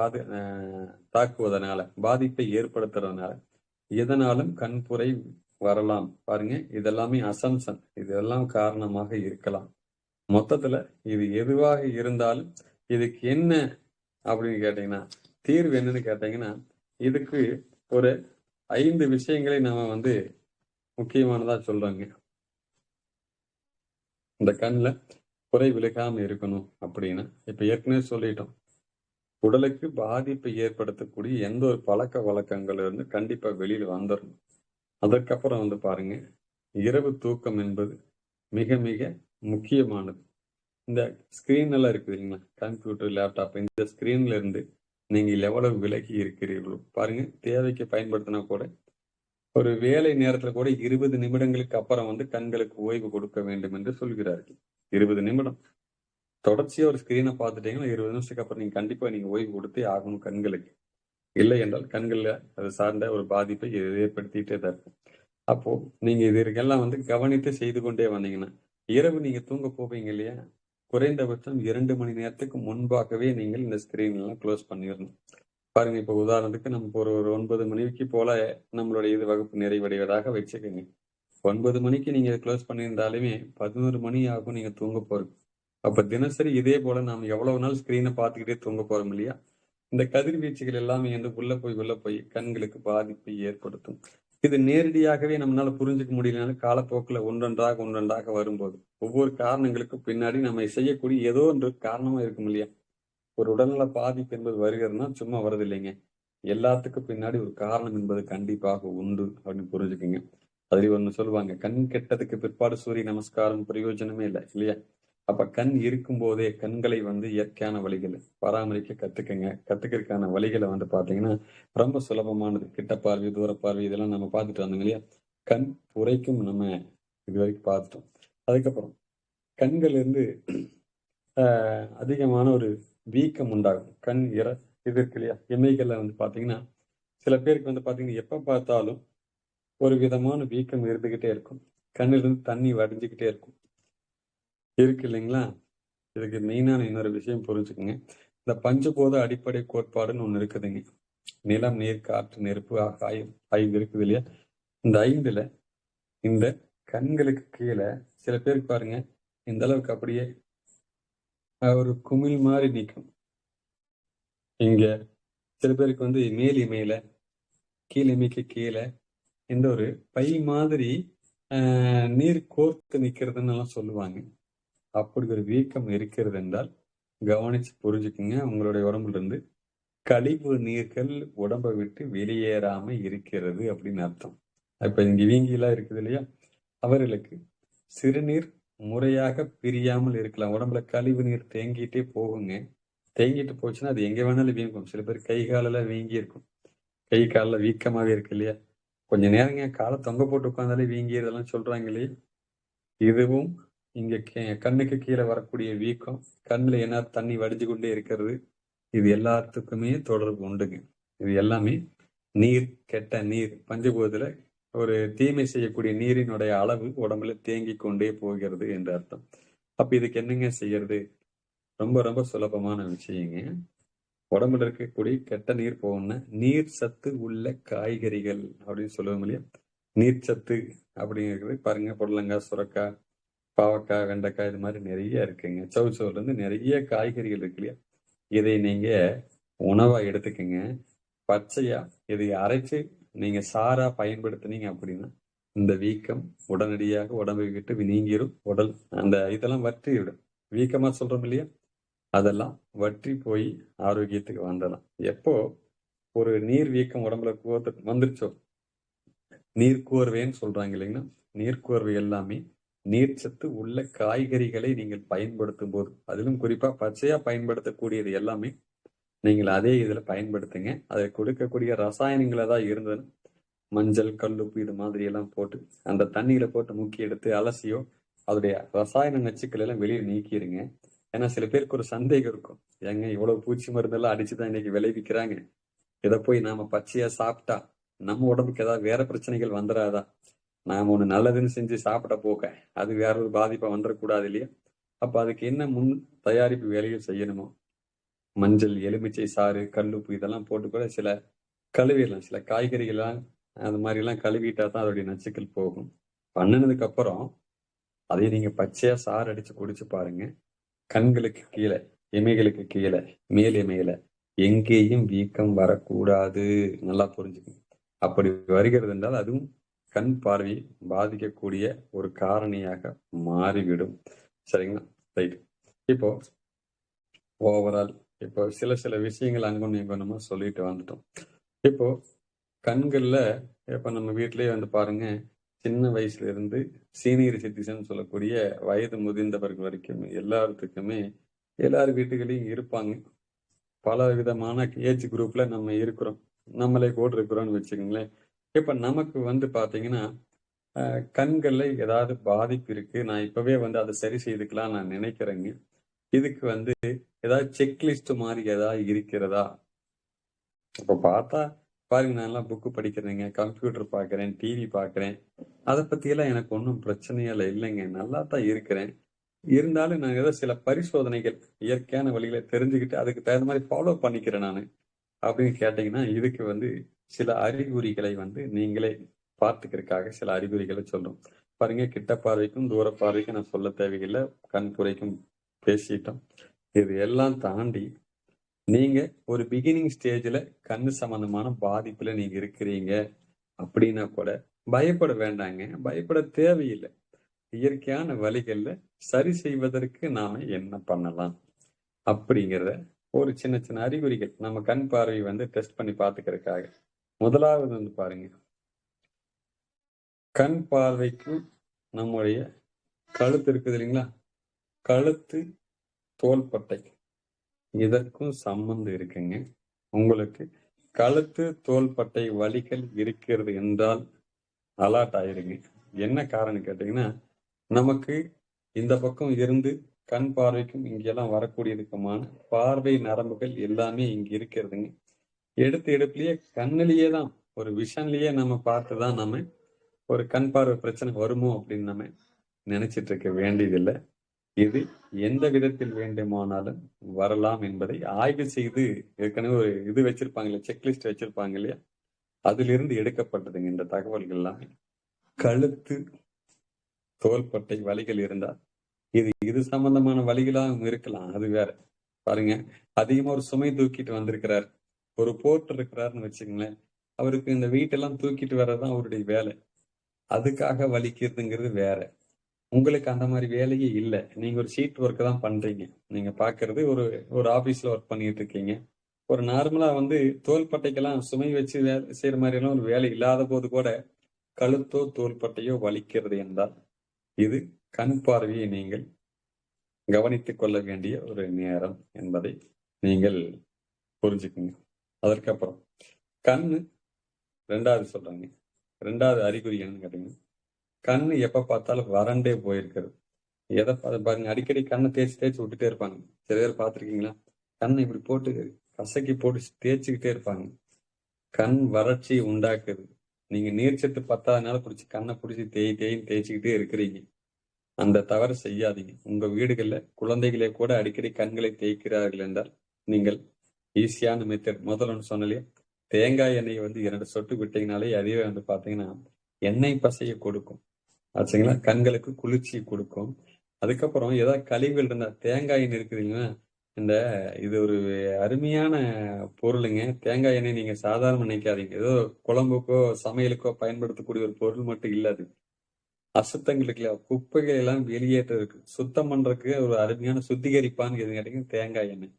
தாக்குவதனால, பாதிப்பை ஏற்படுத்துறதுனால எதனாலும் கண்புரை வரலாம். பாருங்க, இதெல்லாமே அசம்சன், இதெல்லாம் காரணமாக இருக்கலாம். மொத்தத்துல இது எதுவாக இருந்தாலும் இதுக்கு என்ன அப்படின்னு கேட்டீங்கன்னா, தீர்வு என்னன்னு கேட்டீங்கன்னா, இதுக்கு ஒரு 5 விஷயங்களை நாம முக்கியமானதா சொல்றோங்க. இந்த கண்ணுல குறை விலகாம இருக்கணும் அப்படின்னா, இப்ப ஏற்கனவே சொல்லிட்டோம், உடலுக்கு பாதிப்பை ஏற்படுத்தக்கூடிய எந்த ஒரு பழக்க வழக்கங்கள் இருந்து கண்டிப்பா வெளியில வந்துடணும். அதற்கப்புறம் பாருங்க, இரவு தூக்கம் என்பது மிக மிக முக்கியமானது. இந்த ஸ்கிரீன் எல்லாம் இருக்குது இல்லைங்களா, கம்ப்யூட்டர், லேப்டாப், இந்த ஸ்கிரீன்ல இருந்து நீங்கள் எவ்வளவு விலகி இருக்கிறீர்களோ பாருங்க. தேவைக்கு பயன்படுத்தினா கூட ஒரு வேலை நேரத்துல கூட 20 நிமிடங்களுக்கு அப்புறம் கண்களுக்கு ஓய்வு கொடுக்க வேண்டும் என்று சொல்கிறார்கள். 20 நிமிடம் தொடர்ச்சியா ஒரு ஸ்கிரீனை பார்த்துட்டீங்கன்னா 20 நிமிஷத்துக்கு அப்புறம் நீங்க ஓய்வு கொடுத்தே ஆகணும் கண்களுக்கு. இல்லை என்றால் கண்கள்ல அது சார்ந்த ஒரு பாதிப்பை ஏற்படுத்திட்டே தான் இருக்கும். அப்போ நீங்க இதற்கெல்லாம் கவனித்து செய்து கொண்டே வந்தீங்கன்னா, இரவு நீங்க தூங்க போவீங்க இல்லையா, குறைந்தபட்சம் 2 மணி நேரத்துக்கு முன்பாகவே நீங்கள் இந்த ஸ்கிரீன் எல்லாம் க்ளோஸ் பண்ணிடணும். பாருங்க, இப்ப உதாரணத்துக்கு நம்ம ஒரு 9 மணிக்கு போல நம்மளுடைய வகுப்பு நிறைவடைவதாக வச்சுக்கோங்க. 9 மணிக்கு நீங்க க்ளோஸ் பண்ணியிருந்தாலுமே 11 மணி ஆகும் நீங்க தூங்க போறது. அப்ப தினசரி இதே போல நாம் எவ்வளவு நாள் ஸ்கிரீனை பார்த்துக்கிட்டே தூங்க போறோம் இல்லையா? இந்த கதிர்வீச்சுகள் எல்லாமே உள்ள போய் கண்களுக்கு பாதிப்பை ஏற்படுத்தும். இது நேரடியாகவே நம்மளால புரிஞ்சுக்க முடியலனாலும் காலப்போக்கில் ஒன்றொன்றாக வரும்போது ஒவ்வொரு காரணங்களுக்கும் பின்னாடி நம்ம செய்யக்கூடிய ஏதோ ஒன்று காரணமா இருக்கும் இல்லையா? ஒரு உடல்நல பாதிப்பு என்பது வருகிறதுனா சும்மா வருது இல்லைங்க. எல்லாத்துக்கும் பின்னாடி ஒரு காரணம் என்பது கண்டிப்பாக உண்டு அப்படின்னு புரிஞ்சுக்குங்க. அதுல ஒண்ணு சொல்லுவாங்க, கண் கெட்டதுக்கு பிற்பாடு சூரிய நமஸ்காரம் பிரயோஜனமே இல்லை இல்லையா? அப்ப கண் இருக்கும் போதே கண்களை இயற்கையான வழிகளை பராமரிக்க கத்துக்கங்க. கத்துக்கிறதுக்கான வழிகளை பாத்தீங்கன்னா ரொம்ப சுலபமானது. கிட்ட பார்வை, தூர பார்வை இதெல்லாம் நம்ம பார்த்துட்டு வந்தோங்க இல்லையா? கண் உரைக்கும் நம்ம இது வரைக்கும் பார்த்துட்டோம். அதுக்கப்புறம் கண்கள் அதிகமான ஒரு வீக்கம் உண்டாகும். கண் இது இருக்கு இல்லையா, இமைகள்ல பாத்தீங்கன்னா சில பேருக்கு பாத்தீங்கன்னா எப்ப பார்த்தாலும் ஒரு விதமான வீக்கம் இருந்துகிட்டே இருக்கும். கண்ணிலிருந்து தண்ணி வடிஞ்சுக்கிட்டே இருக்கும். இருக்கு இல்லைங்களா? இதுக்கு மெயினான இன்னொரு விஷயம் புரிஞ்சுக்குங்க. இந்த பஞ்சபூத அடிப்படை கோட்பாடுன்னு ஒண்ணு இருக்குதுங்க. நிலம், நீர், காற்று, நெருப்பு, ஆகாயம் 5 இருக்குது இல்லையா? இந்த 5ல இந்த கண்களுக்கு கீழே சில பேருக்கு பாருங்க இந்த அளவுக்கு அப்படியே ஒரு குமிழ் மாதிரி நிற்கும். இங்க சில பேருக்கு மேல் இமையில, கீழ் இமைக்கு கீழே இந்த ஒரு பை மாதிரி நீர் கோர்த்து நிக்கிறதுன்னு எல்லாம் சொல்லுவாங்க. அப்படி ஒரு வீக்கம் இருக்கிறது என்றால் கவனிச்சு புரிஞ்சுக்குங்க. உங்களுடைய உடம்புல இருந்து கழிவு நீர்கள் உடம்பை விட்டு வெளியேறாம இருக்கிறது அப்படின்னு அர்த்தம். இப்ப இங்க வீங்கிலாம் இருக்குது இல்லையா, அவர்களுக்கு சிறுநீர் முறையாக பிரியாமல் இருக்கலாம். உடம்புல கழிவு நீர் தேங்கிட்டே போகுங்க. தேங்கிட்டு போச்சுன்னா அது எங்க வேணாலும் வீங்கும். சில பேர் கை காலெல்லாம் வீங்கி இருக்கும். கை காலில் வீக்கமாவே இருக்கு இல்லையா? கொஞ்ச நேரங்க காலை தொங்க போட்டு உட்காந்தாலே வீங்கி இதெல்லாம் சொல்றாங்க இல்லையா? இதுவும் இங்க கண்ணுக்கு கீழே வரக்கூடிய வீக்கம், கண்ணுல என்ன தண்ணி வடிஞ்சு கொண்டே இருக்கிறது, இது எல்லாத்துக்குமே தொடர்பு உண்டுங்க. இது எல்லாமே நீர், கெட்ட நீர், பஞ்சபூதத்துல ஒரு தீமை செய்யக்கூடிய நீரினுடைய அளவு உடம்புல தேங்கி கொண்டே போகிறது என்று அர்த்தம். அப்ப இதுக்கு என்னங்க செய்யறது? ரொம்ப ரொம்ப சுலபமான விஷயங்க. உடம்புல இருக்கக்கூடிய கெட்ட நீர் போகணும்னா நீர் சத்து உள்ள காய்கறிகள் அப்படின்னு சொல்லுவோம் இல்லையா? நீர் சத்து அப்படிங்கிறது பாருங்க, புடலங்காய், சுரக்காய், பாவக்காய், வெண்டைக்காய், இது மாதிரி நிறைய இருக்குங்க. சவுச்சவுல இருந்து நிறைய காய்கறிகள் இருக்கு இல்லையா? இதை நீங்க உணவா எடுத்துக்கங்க. பச்சையா இதை அரைச்சு நீங்க சாரா பயன்படுத்தினீங்க அப்படின்னா இந்த வீக்கம் உடனடியாக உடம்பை விட்டு நீங்கிரும். உடல் அந்த இதெல்லாம் வற்றி விடும். வீக்கமா சொல்றோம் இல்லையா, அதெல்லாம் வற்றி போய் ஆரோக்கியத்துக்கு வந்துடலாம். எப்போ ஒரு நீர் வீக்கம் உடம்புல வந்துருச்சோ, நீர்க்கோர்வைன்னு சொல்றாங்க இல்லைங்களா, நீர்க்கோர்வை எல்லாமே நீர்ச்சத்து உள்ள காய்கறிகளை நீங்கள் பயன்படுத்தும் போது, அதிலும் குறிப்பா பச்சையா பயன்படுத்தக்கூடியது எல்லாமே நீங்கள் அதே இதுல பயன்படுத்துங்க. அதை கொடுக்கக்கூடிய ரசாயனங்கள் ஏதாவது இருந்ததுன்னு மஞ்சள், கல்லுப்பு இது மாதிரி எல்லாம் போட்டு அந்த தண்ணீரை போட்டு முக்கி எடுத்து அலசியோ அதோடைய ரசாயன நச்சுக்கள் எல்லாம் வெளியே நீக்கிடுங்க. ஏன்னா சில பேருக்கு ஒரு சந்தேகம் இருக்கும், ஏங்க இவ்வளவு பூச்சி மருந்தெல்லாம் அடிச்சுதான் இன்னைக்கு விளைவிக்கிறாங்க, இதை போய் நாம பச்சையா சாப்பிட்டா நம்ம உடம்புக்கு ஏதாவது வேற பிரச்சனைகள் வந்துடாதா, நாம ஒண்ணு நல்லதுன்னு செஞ்சு சாப்பிட போக அது வேற ஒரு பாதிப்பை வந்துடக்கூடாது இல்லையா? அப்ப அதுக்கு என்ன முன் தயாரிப்பு வேலையை செய்யணுமோ மஞ்சள், எலுமிச்சை சாறு, கல்லுப்பு இதெல்லாம் போட்டு கூட சில கழுவிடலாம். சில காய்கறிகள்லாம் அது மாதிரிலாம் கழுவிட்டா தான் அதோடைய நச்சுக்கள் போகும். பண்ணுனதுக்கு அப்புறம் அதை நீங்க பச்சையா சாறு அடிச்சு குடிச்சு பாருங்க. கண்களுக்கு கீழே, இமைகளுக்கு கீழே, மேல் இமையில எங்கேயும் வீக்கம் வரக்கூடாது. நல்லா புரிஞ்சுக்கணும். அப்படி வருகிறது என்றால் அதுவும் கண் பார்வையை பாதிக்கக்கூடிய ஒரு காரணியாக மாறிவிடும். சரிங்களா? ரைட். இப்போ ஓவரால் இப்போ சில விஷயங்கள் அங்கும் இங்குமா சொல்லிட்டு வந்துட்டோம். இப்போ கண்கள்ல இப்ப நம்ம வீட்டிலேயே வந்து பாருங்க, சின்ன வயசுல இருந்து சீனியர் சிட்டிசன் சொல்லக்கூடிய வயது முதிர்ந்தவர்கள் வரைக்கும் எல்லாத்துக்குமே எல்லார் வீட்டுகளையும் இருப்பாங்க. பல விதமான ஏஜ் குரூப்ல நம்ம இருக்கிறோம். நம்மளே கூட இருக்கிறோம்னு வச்சுக்கோங்களேன். இப்ப நமக்கு வந்து பாத்தீங்கன்னா கண்கள்ல ஏதாவது பாதிப்பு இருக்கு. நான் இப்பவே வந்து அதை சரி செய்துக்கலாம் நான் நினைக்கிறேங்க. இதுக்கு வந்து ஏதாவது செக்லிஸ்ட் மாதிரி ஏதாவது இருக்கிறதா? இப்ப பார்த்தா பாருங்க, நான் எல்லாம் புக்கு படிக்கிறேங்க, கம்ப்யூட்டர் பார்க்கிறேன், டிவி பார்க்கிறேன். அதை பத்தியெல்லாம் எனக்கு ஒன்றும் பிரச்சனையே இல்லைங்க. நல்லா தான் இருக்கிறேன். இருந்தாலும் நான் ஏதோ சில பரிசோதனைகள் இயற்கையான வழிகளை தெரிஞ்சுக்கிட்டு அதுக்கு தகுந்த மாதிரி ஃபாலோ பண்ணிக்கிறேன் நான் அப்படின்னு கேட்டீங்கன்னா, இதுக்கு வந்து சில அறிகுறிகளை வந்து நீங்களே பார்த்துக்கிறதுக்காக சில அறிகுறிகளை சொல்றோம். பாருங்க, கிட்ட பார்வைக்கும் தூர பார்வைக்கும் நான் சொல்ல தேவையில்லை. கண் புரைக்கும் பேசிட்டோம். இது எல்லாம் தாண்டி நீங்க ஒரு பிகினிங் ஸ்டேஜ்ல கண்ணு சம்பந்தமான பாதிப்புல நீங்க இருக்கிறீங்க அப்படின்னா கூட பயப்பட வேண்டாங்க. பயப்பட தேவையில்லை. இயற்கையான வழிகள்ல சரி செய்வதற்கு நாம என்ன பண்ணலாம் அப்படிங்கிறத ஒரு சின்ன சின்ன அறிகுறிகள் நம்ம கண் பார்வை வந்து டெஸ்ட் பண்ணி பார்த்துக்கிறதுக்காக. முதலாவது வந்து பாருங்க, கண் பார்வைக்கு நம்முடைய கழுத்து இருக்குது இல்லைங்களா? கழுத்து, தோள்பட்டை இதற்கும் சம்பந்தம் இருக்குங்க. உங்களுக்கு கழுத்து, தோள்பட்டை வலிகள் இருக்கிறது என்றால் அலர்ட் ஆயிருங்க. என்ன காரணம் கேட்டீங்கன்னா, நமக்கு இந்த பக்கம் இருந்து கண் பார்வைக்கும் இங்கெல்லாம் வரக்கூடியதுக்குமான பார்வை நரம்புகள் எல்லாமே இங்க இருக்கிறதுங்க. எடுப்பிலேயே கண்ணிலேயே தான் ஒரு விஷன்லயே நம்ம பார்த்துதான் நம்ம ஒரு கண் பார்வை பிரச்சனை வருமோ அப்படின்னு நம்ம நினைச்சிட்டு இருக்க வேண்டியதில்லை. இது எந்த விதத்தில் வேண்டுமானாலும் வரலாம் என்பதை ஆய்வு செய்து ஏற்கனவே ஒரு இது வச்சிருப்பாங்க இல்லையா, செக்லிஸ்ட் வச்சிருப்பாங்க இல்லையா, அதிலிருந்து எடுக்கப்பட்டதுங்க இந்த தகவல்கள் எல்லாமே. கழுத்து, தோள்பட்டை வலிகள் இருந்தா இது சம்பந்தமான வலிகளாகவும் இருக்கலாம். அது வேற. பாருங்க, அதிகமா ஒரு சுமை தூக்கிட்டு வந்திருக்கிறார், ஒரு போர்ட்டர் இருக்கிறாருன்னு வச்சுக்கங்களேன். அவருக்கு இந்த வீட்டெல்லாம் தூக்கிட்டு வர்றதுதான் அவருடைய வேலை. அதுக்காக வலிக்கிறதுங்கிறது வேற. உங்களுக்கு அந்த மாதிரி வேலையே இல்லை. நீங்க ஒரு ஷீட் ஒர்க் தான் பண்றீங்க. நீங்க பாக்குறது ஒரு ஆபீஸ்ல ஒர்க் பண்ணிட்டு இருக்கீங்க. ஒரு நார்மலா வந்து தோள்பட்டைக்கெல்லாம் சுமை வச்சு வேலை செய்யற மாதிரி எல்லாம் ஒரு வேலை இல்லாத போது கூட கழுத்தோ தோள்பட்டையோ வலிக்கிறது என்றால் இது கண் பார்வையை நீங்கள் கவனித்துக் கொள்ள வேண்டிய ஒரு நேரம் என்பதை நீங்கள் புரிஞ்சுக்குங்க. அதற்கப்புறம் கண்ணு ரெண்டாவது சொல்றாங்க. ரெண்டாவது அறிகுறி என்னன்னு கேட்டீங்கன்னா, கண்ணு எப்ப பார்த்தாலும் வறண்டே போயிருக்கிறது. எதை பாருங்க, அடிக்கடி கண்ணை தேய்ச்சி விட்டுட்டே இருப்பாங்க. சில பேர் பார்த்திருக்கீங்களா? கண்ணை இப்படி போட்டு கசக்கி போட்டு தேய்ச்சிக்கிட்டே இருப்பாங்க. கண் வறட்சி உண்டாக்குது. நீங்க நீர்ச்சத்து பத்தாதனால பிடிச்சி கண்ணை பிடிச்சி தேய்ச்சிக்கிட்டே இருக்கிறீங்க. அந்த தவறு செய்யாதீங்க. உங்க வீடுகள்ல குழந்தைகளே கூட அடிக்கடி கண்களை தேய்க்கிறார்கள் என்றால் நீங்கள் ஈஸியான மெத்தட் முதல்ல சொன்னாலே தேங்காய் எண்ணெயை வந்து 2 சொட்டு விட்டீங்கனாலே அதுவே வந்து பாத்தீங்கன்னா எண்ணெய் பசையை கொடுக்கும். ஆச்சுங்களா? கண்களுக்கு குளிர்ச்சி கொடுக்கும். அதுக்கப்புறம் ஏதாவது கழிவுகள் இருந்தா தேங்காய் எண்ணெய் இருக்குதுங்களா, இது ஒரு அருமையான பொருளுங்க. தேங்காய் எண்ணெய் நீங்க சாதாரண நினைக்காதீங்க. ஏதோ குழம்புக்கோ சமையலுக்கோ பயன்படுத்தக்கூடிய ஒரு பொருள் மட்டும் இல்ல அது. அசுத்தங்களுக்கு குப்பைகள் எல்லாம் வெளியேற்றதுக்கு சுத்தம் பண்றதுக்கு ஒரு அருமையான சுத்திகரிப்பான்னு எது கேட்டீங்கன்னா தேங்காய் எண்ணெய்.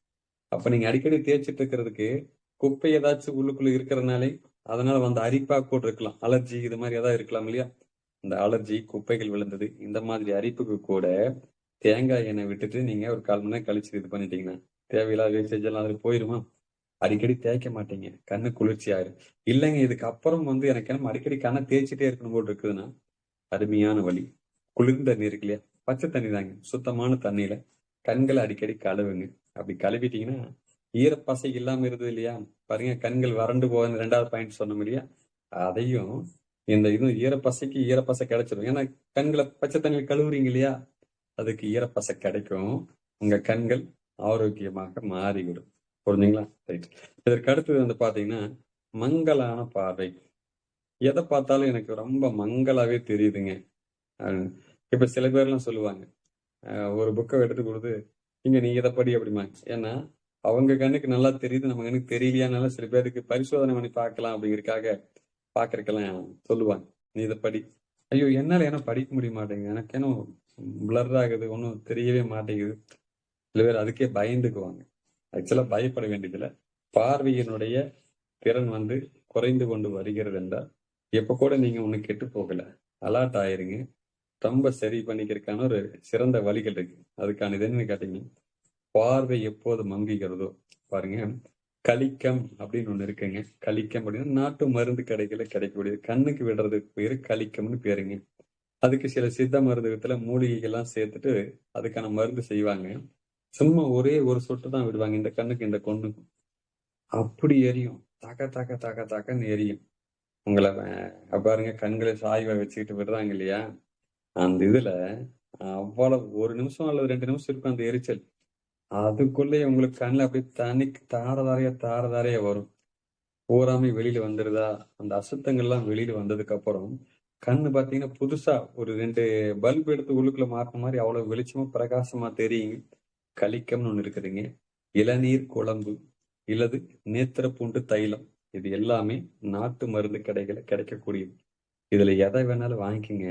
அப்ப நீங்க அடிக்கடி தேய்ச்சிட்டு இருக்கிறதுக்கு குப்பை ஏதாச்சும் உள்ளுக்குள்ள இருக்கிறதுனாலே அதனால வந்து அரிப்பா கூட இருக்கலாம். அலர்ஜி இது மாதிரி ஏதாவது இருக்கலாம் இல்லையா? இந்த அலர்ஜி, குப்பைகள் விழுந்தது, இந்த மாதிரி அரிப்புக்கு கூட தேங்காய் எண்ணெய் விட்டுட்டு நீங்க ஒரு 1/4 மணி நேரம் கழிச்சு இது பண்ணிட்டீங்கன்னா தேவையில்லாத வேஸ்டேஜ் எல்லாம் அதுல போயிருமா? அடிக்கடி தேய்க்க மாட்டீங்க. கண்ணு குளிர்ச்சி ஆயிரும். இல்லைங்க, இதுக்கு அப்புறம் வந்து எனக்கு என்ன அடிக்கடி கண்ணை தேய்ச்சிட்டே இருக்கணும் போல் இருக்குதுன்னா அருமையான வழி. குளிர்ந்த நீர் இருக்கு இல்லையா, பச்சை தண்ணி தாங்க, சுத்தமான தண்ணியில கண்களை அடிக்கடி கழுவுங்க. அப்படி கழுவிட்டீங்கன்னா ஈரப்பசை இல்லாம இருந்தது இல்லையா, பாருங்க கண்கள் வறண்டு போக 2வது பாயிண்ட் சொன்னோம் இல்லையா, அதையும் இந்த இதுவும் ஈரப்பசைக்கு ஈரப்பசை கிடைச்சிடும். ஏன்னா கண்களை பச்சை தண்ணியில் கழுவுறீங்க இல்லையா, அதுக்கு ஈரப்பசை கிடைக்கும். உங்க கண்கள் ஆரோக்கியமாக மாறிவிடும். புரிஞ்சுங்களா? ரைட். இதற்கு அடுத்தது வந்து பாத்தீங்கன்னா, மங்கலான பார்வை. எத பார்த்தாலும் எனக்கு ரொம்ப மங்கலாவே தெரியுதுங்க. அ இப்ப சில பேர்லாம் சொல்லுவாங்க. ஒரு புக்க எடுத்து குடுத்து, "இங்க நீ இத படி" அப்படிம்பாங்க. ஏன்னா, அவங்க கண்ணுக்கு நல்லா தெரியுது. நம்ம கண்ணுக்கு தெரியலையானாலும் சில பேருக்கு பரிசோதனை பண்ணி பார்க்கலாம் அப்படிங்கிறதுக்காக பார்க்கறதுக்கெல்லாம் சொல்லுவாங்க. "நீ இத படி." ஐயோ! என்னால ஏன்னா படிக்க முடிய மாட்டேங்குது. எனக்கு ஏனோ பிளர் ஆகுது. ஒண்ணும் தெரியவே மாட்டேங்குது. சில பேர் அதுக்கே பயந்துக்குவாங்க. ஆக்சுவலா பயப்பட வேண்டியதில்ல. பார்வையினுடைய திறன் வந்து குறைந்து கொண்டு வருகிறது என்றால், எப்ப கூட நீங்க ஒண்ணும் கெட்டு போகல. அலர்ட் ஆயிருங்க. ரொம்ப சரி பண்ணிக்கிறதுக்கான ஒரு சிறந்த வழிகள் இருக்கு. அதுக்கான இது என்னன்னு கேட்டீங்கன்னா, பார்வை எப்போது மங்குகிறதோ பாருங்க, கலிக்கம் அப்படின்னு ஒண்ணு இருக்குங்க. கலிக்கம் அப்படின்னா நாட்டு மருந்து கடைகள்ல கிடைக்கக்கூடியது. கண்ணுக்கு விடுறதுக்கு பேரு கலிக்கம்னு பேருங்க. அதுக்கு சில சித்த மருந்துகத்துல மூலிகைகள்லாம் சேர்த்துட்டு அதுக்கான மருந்து செய்வாங்க. சும்மா ஒரே ஒரு சொட்டு தான் விடுவாங்க. இந்த கண்ணுக்கு இந்த கண்ணுக்கும். அப்படி எரியும். தக தக தக தகன்னு எரியும். உங்கள பாருங்க கண்களை சாய்வா வச்சுக்கிட்டு விடுறாங்க இல்லையா? அந்த இதுல அவ்வளவு 1 நிமிஷம் அல்லது 2 நிமிஷம் இருக்கும் அந்த எரிச்சல். அதுக்குள்ளயே உங்களுக்கு கண்ல அப்படியே தண்ணி தார தாரையா வரும். பூராமே வெளியில வந்துருதா, அந்த அசுத்தங்கள்லாம் வெளியில வந்ததுக்கு அப்புறம், கண்ணு பார்த்தீங்கன்னா புதுசா ஒரு 2 பல்ப் எடுத்து உள்ளுக்குள்ள மாட்டுன மாரி அவ்வளவு வெளிச்சமா, பிரகாசமா தெரியுங்க. கலிக்கம்னு ஒண்ணு இருக்குதுங்க. இளநீர் குழம்பு, இல்லது நேத்திரப்பூண்டு தைலம். இது எல்லாமே நாட்டு மருந்து கடைகள்ல கிடைக்கக்கூடியது. இதுல எத வேணாலும் வாங்கிக்கங்க.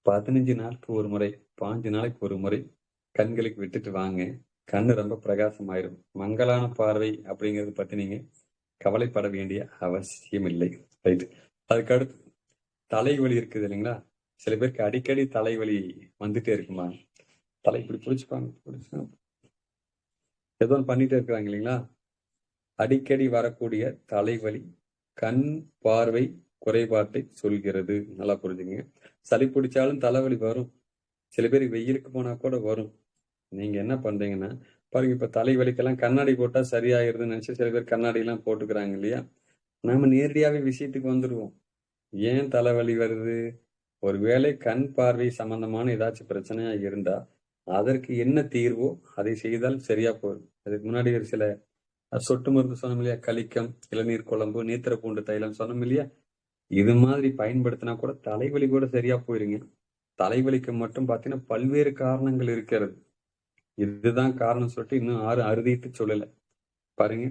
15 நாளுக்கு ஒரு முறை, 15 நாளைக்கு ஒரு முறை கண்களுக்கு விட்டுட்டு வாங்க. கண்ணு ரொம்ப பிரகாசமாயிரும். மங்கலான பார்வை அப்படிங்கிறத பத்தி நீங்க கவலைப்பட வேண்டிய அவசியம் இல்லை. ரைட். அதுக்கு அடுத்து தலைவலி இருக்குது இல்லைங்களா? சில பேருக்கு அடிக்கடி தலைவலி வந்துட்டே இருக்குமா? தலை இப்படி புடிச்சுப்பாங்க. ஏதோ ஒண்ணு பண்ணிட்டே இருக்கிறாங்க இல்லைங்களா? அடிக்கடி வரக்கூடிய தலைவலி கண் பார்வை குறைபாட்டை சொல்கிறது. நல்லா புரிஞ்சுங்க. சளி பிடிச்சாலும் தலைவலி வரும். சில பேர் வெயிலுக்கு போனா கூட வரும். நீங்க என்ன பண்றீங்கன்னா, பாருங்க இப்ப தலைவலிக்கெல்லாம் கண்ணாடி போட்டா சரியாயிருதுன்னு நினைச்சு சில பேர் கண்ணாடி எல்லாம் போட்டுக்கிறாங்க இல்லையா? நாம நேரடியாவே விஷயத்துக்கு வந்துருவோம். ஏன் தலைவலி வருது? ஒருவேளை கண் பார்வை சம்பந்தமான ஏதாச்சும் பிரச்சனையா இருந்தா, அதற்கு என்ன தீர்வோ அதை செய்தால் சரியா போயிடும். அதுக்கு முன்னாடி ஒரு சில சொட்டு மருந்து சொன்னோம் இல்லையா? கலிக்கம், இளநீர் குழம்பு, நேத்திரப்பூண்டு தைலம் சொன்னோம் இல்லையா? இது மாதிரி பயன்படுத்தினா கூட தலைவலி கூட சரியா போயிருங்க. தலைவலிக்கு மட்டும் பார்த்தீங்கன்னா, பல்வேறு காரணங்கள் இருக்கிறது. இதுதான் காரணம் சொல்லிட்டு இன்னும் யாரும் அறுதியிட்டு சொல்லல. பாருங்க.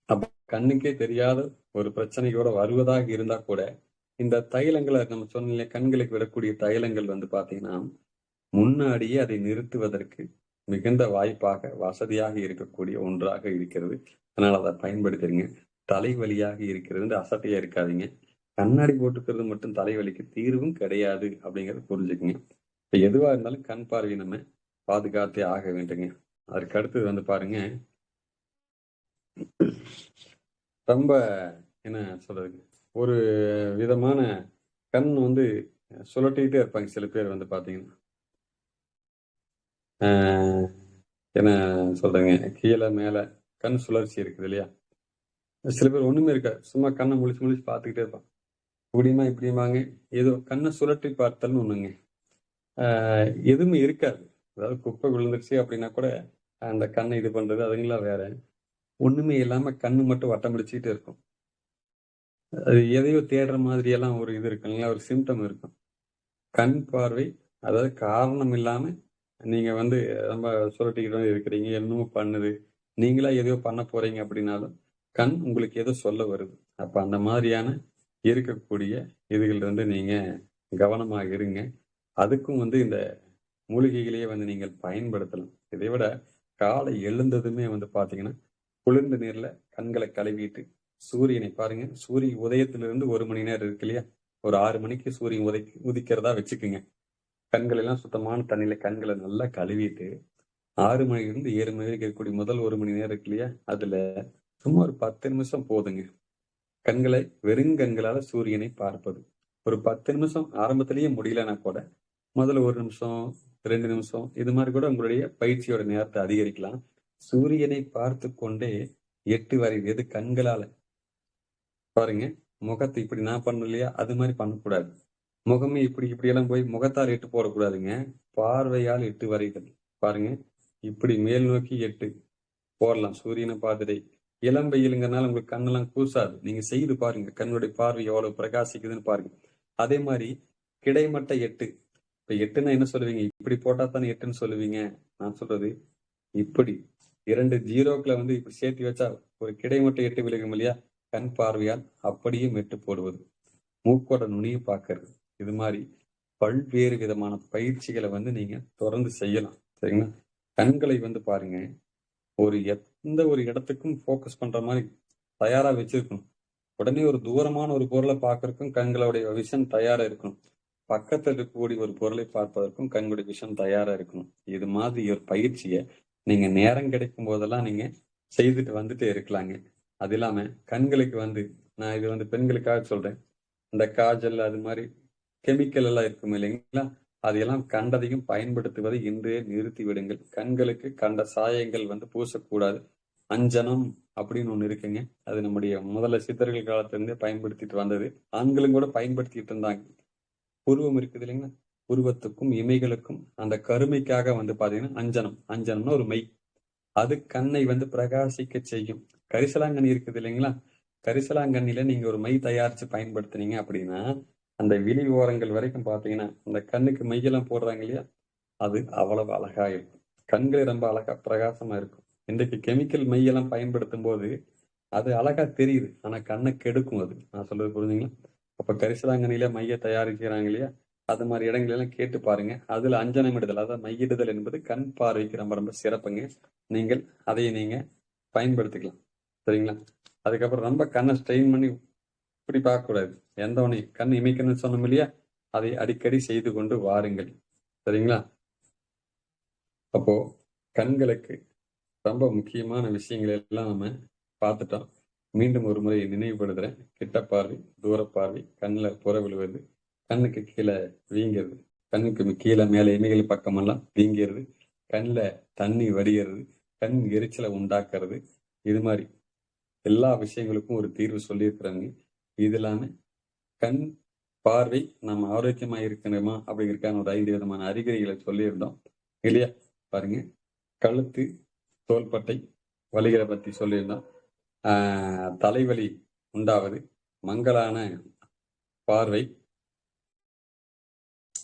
அப்ப கண்ணுக்கே தெரியாத ஒரு பிரச்சனை கூட வருவதாக இருந்தா கூட, இந்த தைலங்கள நம்ம சொன்னோம் இல்லையா? கண்களுக்கு விடக்கூடிய தைலங்கள் வந்து பார்த்தீங்கன்னா, முன்னாடியே அதை நிறுத்துவதற்கு மிகுந்த வாய்ப்பாக, வசதியாக இருக்கக்கூடிய ஒன்றாக இருக்கிறது. அதனால அத பயன்படுத்துறீங்க. தலைவலியாக இருக்கிறது அசட்டையா இருக்காதீங்க. கண்ணாடி போட்டுக்கிறது மட்டும் தலைவலிக்கு தீர்வும் கிடையாது அப்படிங்கிறத புரிஞ்சுக்கங்க. இப்ப எதுவா இருந்தாலும் கண் பார்வையை நம்ம பாதுகாத்தே ஆக வேண்டுங்க. அதற்கு அடுத்தது வந்து பாருங்க, ரொம்ப என்ன சொல்றது? ஒரு விதமான கண் வந்து சுழட்டிக்கிட்டே இருப்பாங்க சில பேர் வந்து பார்த்தீங்கன்னா. ஆ என்ன சொல்றதுங்க? கீழ, மேல கண் சுழற்சி இருக்குது இல்லையா? சில பேர் ஒண்ணுமே இருக்காது. சும்மா கண்ண முழிச்சு முழிச்சு பார்த்துக்கிட்டே இருப்பான். இப்படியுமா, இப்படியுமாங்க. ஏதோ கண்ண சுழற்றி பார்த்தல்னு ஒண்ணுங்க. ஆ எதுவுமே இருக்காது. அதாவது குப்பை விழுந்துருச்சு அப்படின்னா கூட, அந்த கண்ண இது பண்றது அதுங்கலாம் வேற. ஒண்ணுமே இல்லாம கண்ணு மட்டும் வட்டம் பிடிச்சுக்கிட்டே இருக்கும். அது எதையோ தேடுற மாதிரியெல்லாம் ஒரு இது இருக்கும் இல்லைங்களா? ஒரு சிம்ப்டம் இருக்கும். கண் பார்வை அதாவது காரணம் இல்லாம நீங்க வந்து ரொம்ப சுழட்டிக்கிட்டு இருக்கிறீங்க. என்னமோ பண்ணுது. நீங்களா எதையோ பண்ண போறீங்க அப்படின்னாலும், கண் உங்களுக்கு ஏதோ சொல்ல வருது. அப்ப அந்த மாதிரியான இருக்கக்கூடிய இதுகள்ல நீங்க கவனமா இருங்க. அதுக்கும் வந்து இந்த மூலிகைகளையே வந்து நீங்கள் பயன்படுத்தலாம். இதை விட காலை எழுந்ததுமே வந்து பார்த்தீங்கன்னா, குளிர்ந்த நீர்ல கண்கள கழுவிட்டு, சூரியனை பாருங்க. சூரிய உதயத்திலிருந்து 1 மணி நேரம் இருக்கு இல்லையா? ஒரு 6 மணிக்கு சூரியன் உதிக்கிறதா வச்சுக்கங்க. கண்கள் எல்லாம் சுத்தமான தண்ணீல கண்கள நல்லா கழுவிட்டு, 6 மணியிலிருந்து 7 மணி வரைக்கும் இருக்கக்கூடிய முதல் 1 மணி நேரம் இருக்கு இல்லையா? அதுல சும்மா ஒரு 10 நிமிஷம் போதுங்க. கண்களை வெறுங்கண்களால சூரியனை பார்ப்பது. ஒரு 10 நிமிஷம் ஆரம்பத்திலேயே முடியலன்னா கூட, முதல்ல 1 நிமிஷம், 2 நிமிஷம் இது மாரி கூட உங்களுடைய பயிற்சியோட நேரத்த அதிகரிக்கலாம். சூரியனை பார்த்துக் கொண்டே 8 வரைவு எது கண்களால பாருங்க. முகத்த இப்படி நான் பண்ணேன் இல்லையா? அது மாரி பண்ணக்கூடாது. முகமே இப்படி இப்படியெல்லாம் போய் முகத்தால் 8 போடக்கூடாதுங்க. பார்வையால் 8 வரைதல். பாருங்க. இப்படி மேல் நோக்கி 8, போடலாம். சூரியனை பார்த்துட்டு இளம் வெயிலுங்கிறனால உங்களுக்கு கண்ணெல்லாம் கூசாது. நீங்க செய்து பாருங்க. கண்ணுடைய பார்வை எவ்வளவு பிரகாசிக்குதுன்னு பாருங்க. அதே மாதிரி கிடைமட்ட 8. இப்ப 8ன்னா என்ன சொல்லுவீங்க? இப்படி போட்டா தானே 8ன்னு சொல்லுவீங்க. நான் சொல்றது இப்படி 2 ஜீரோக்களை வந்து இப்படி சேர்த்து வச்சா ஒரு கிடைமட்ட 8 விலகும் இல்லையா? கண் பார்வையால் அப்படியே மெட்டு போடுவது, மூக்கோட நுனியை பார்க்கறது, இது மாதிரி பல்வேறு விதமான பயிற்சிகளை வந்து நீங்க தொடர்ந்து செய்யலாம். சரிங்களா? கண்களை வந்து பாருங்க, எந்த ஒரு இடத்துக்கும் ஃபோக்கஸ் பண்ற மாதிரி தயாரா வச்சிருக்கணும். உடனே ஒரு தூரமான ஒரு பொருளை பார்க்கறதுக்கும் கண்களுடைய விஷன் தயாரா இருக்கணும். பக்கத்துல இருக்கக்கூடிய ஒரு பொருளை பார்ப்பதற்கும் கண்களுடைய விஷன் தயாரா இருக்கணும். இது மாதிரி ஒரு பயிற்சியை நீங்க நேரம் கிடைக்கும் போதெல்லாம் நீங்க செய்துட்டு வந்துட்டே இருக்கலாங்க. அது இல்லாம கண்களுக்கு வந்து நான் இது வந்து பெண்களுக்காக சொல்றேன். இந்த காஜல் அது மாதிரி கெமிக்கல் எல்லாம் இருக்கும் இல்லைங்களா? அதையெல்லாம் கண்டதையும் பயன்படுத்துவதை இன்றே நிறுத்தி விடுங்கள். கண்களுக்கு கண்ட சாயங்கள் வந்து பூசக்கூடாது. அஞ்சனம் அப்படின்னு ஒண்ணு இருக்குங்க. அது நம்முடைய முதல்ல சித்தர்கள் காலத்துல இருந்தே பயன்படுத்திட்டு வந்தது. ஆண்களும் கூட பயன்படுத்திட்டு இருந்தாங்க. புருவம் இருக்குது இல்லைங்களா? புருவத்துக்கும் இமைகளுக்கும் அந்த கருமைக்காக வந்து பாத்தீங்கன்னா அஞ்சனம்னா ஒரு மை. அது கண்ணை வந்து பிரகாசிக்க செய்யும். கரிசலாங்கண்ணி இருக்குது இல்லைங்களா? கரிசலாங்கண்ணில நீங்க ஒரு மை தயாரிச்சு பயன்படுத்துனீங்க அப்படின்னா அந்த விழி ஓரங்கள் வரைக்கும் பாத்தீங்கன்னா அந்த கண்ணுக்கு மையெல்லாம் போடுறாங்க இல்லையா? அது அவ்வளவு அழகா இருக்கும். கண்கள் ரொம்ப அழகா பிரகாசமா இருக்கும். இன்றைக்கு கெமிக்கல் மையெல்லாம் பயன்படுத்தும் போது அது அழகா தெரியுது. ஆனா கண்ணை கெடுக்கும் அது. நான் சொல்றது புரிஞ்சுங்களா? அப்ப கரிசலாங்கண்ணில மைய தயாரிக்கிறாங்க இல்லையா? அது மாதிரி இடங்களெல்லாம் கேட்டு பாருங்க. அதுல அஞ்சனமிடுதல், அதாவது மையிடுதல் என்பது கண் பார்வைக்கு ரொம்ப ரொம்ப சிறப்புங்க. நீங்கள் அதை நீங்க பயன்படுத்திக்கலாம். சரிங்களா? அதுக்கப்புறம் ரொம்ப கண்ணை ஸ்ட்ரெயின் பண்ணி இப்படி பார்க்கக்கூடாது. எந்த ஒண்ணு கண் இமைக்கணும்னு சொன்னோம் இல்லையா? அதை அடிக்கடி செய்து கொண்டு வாருங்கள். சரிங்களா? அப்போ கண்களுக்கு ரொம்ப முக்கியமான விஷயங்கள் எல்லாம் நம்ம பார்த்துட்டோம். மீண்டும் ஒரு முறை நினைவுபடுத்துறேன். கிட்ட பார்வை, தூர பார்வை, கண்ணில் புற விழுவது, கண்ணுக்கு கீழே வீங்கிறது, கண்ணுக்கு கீழே மேலே இமைகள் பக்கமெல்லாம் வீங்கிறது, கண்ணில் தண்ணி வடிகிறது, கண் எரிச்சலை உண்டாக்குறது, இது மாதிரி எல்லா விஷயங்களுக்கும் ஒரு தீர்வு சொல்லியிருக்கிறாங்க. இது இல்லாம கண் பார்வை நம்ம ஆரோக்கியமா இருக்கணுமா அப்படிங்கிறதுக்கான ஒரு 5 விதமான அறிகுறிகளை சொல்லியிருந்தோம் இல்லையா? பாருங்க, கழுத்து தோள்பட்டை வலிகளை பத்தி சொல்லியிருந்தோம். தலைவலி உண்டாவது, மங்கலான பார்வை,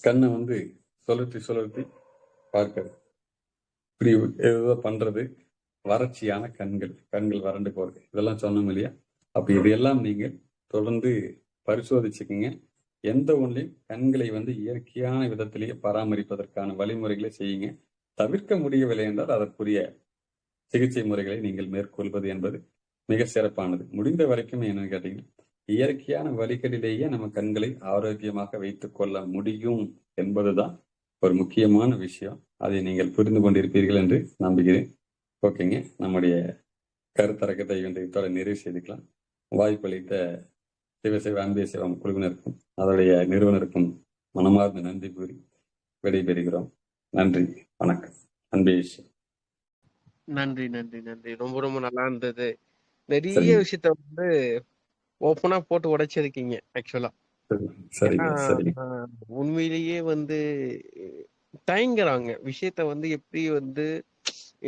கண்ணை வந்து சுழற்றி பார்க்கிறது, இப்படி ஏதோ பண்றது, வறட்சியான கண்கள் வறண்டு போறது, இதெல்லாம் சொன்னோம் இல்லையா? அப்ப இதையெல்லாம் நீங்கள் தொடர்ந்து பரிசோதிச்சுக்குங்க. எந்த ஒன்றையும் கண்களை வந்து இயற்கையான விதத்திலேயே பராமரிப்பதற்கான வழிமுறைகளை செய்யுங்க. தவிர்க்க முடியவில்லை என்றால் அதற்குரிய சிகிச்சை முறைகளை நீங்கள் மேற்கொள்வது என்பது மிக சிறப்பானது. முடிந்த வரைக்கும் என்னன்னு கேட்டீங்கன்னா, இயற்கையான வழிகளிலேயே நம்ம கண்களை ஆரோக்கியமாக வைத்துக் கொள்ள முடியும் என்பதுதான் ஒரு முக்கியமான விஷயம். அதை நீங்கள் புரிந்து கொண்டிருப்பீர்கள் என்று நம்புகிறேன். ஓகேங்க, நம்முடைய கருத்தரக்கத்தை இதோட நிறைவு செய்துக்கலாம். வாய்ப்பளித்த சிவசிவ அன்பே சிவம் குழுவினருக்கும் அதனுடைய நிறுவனருக்கும் மனமார்ந்த நன்றி கூறி விடைபெறுகிறோம். நன்றி, வணக்கம். அன்பே சிவம். நன்றி நன்றி நன்றி. ரொம்ப ரொம்ப நல்லா இருந்தது. நிறைய சரிங்க விஷயத்த வந்து ஓப்பனா போட்டு உடைச்சிருக்கீங்க ஆக்சுவலா. ஏன்னா சரிங்க சரிங்க உண்மையிலேயே வந்து தயங்குறாங்க விஷயத்த வந்து எப்படி வந்து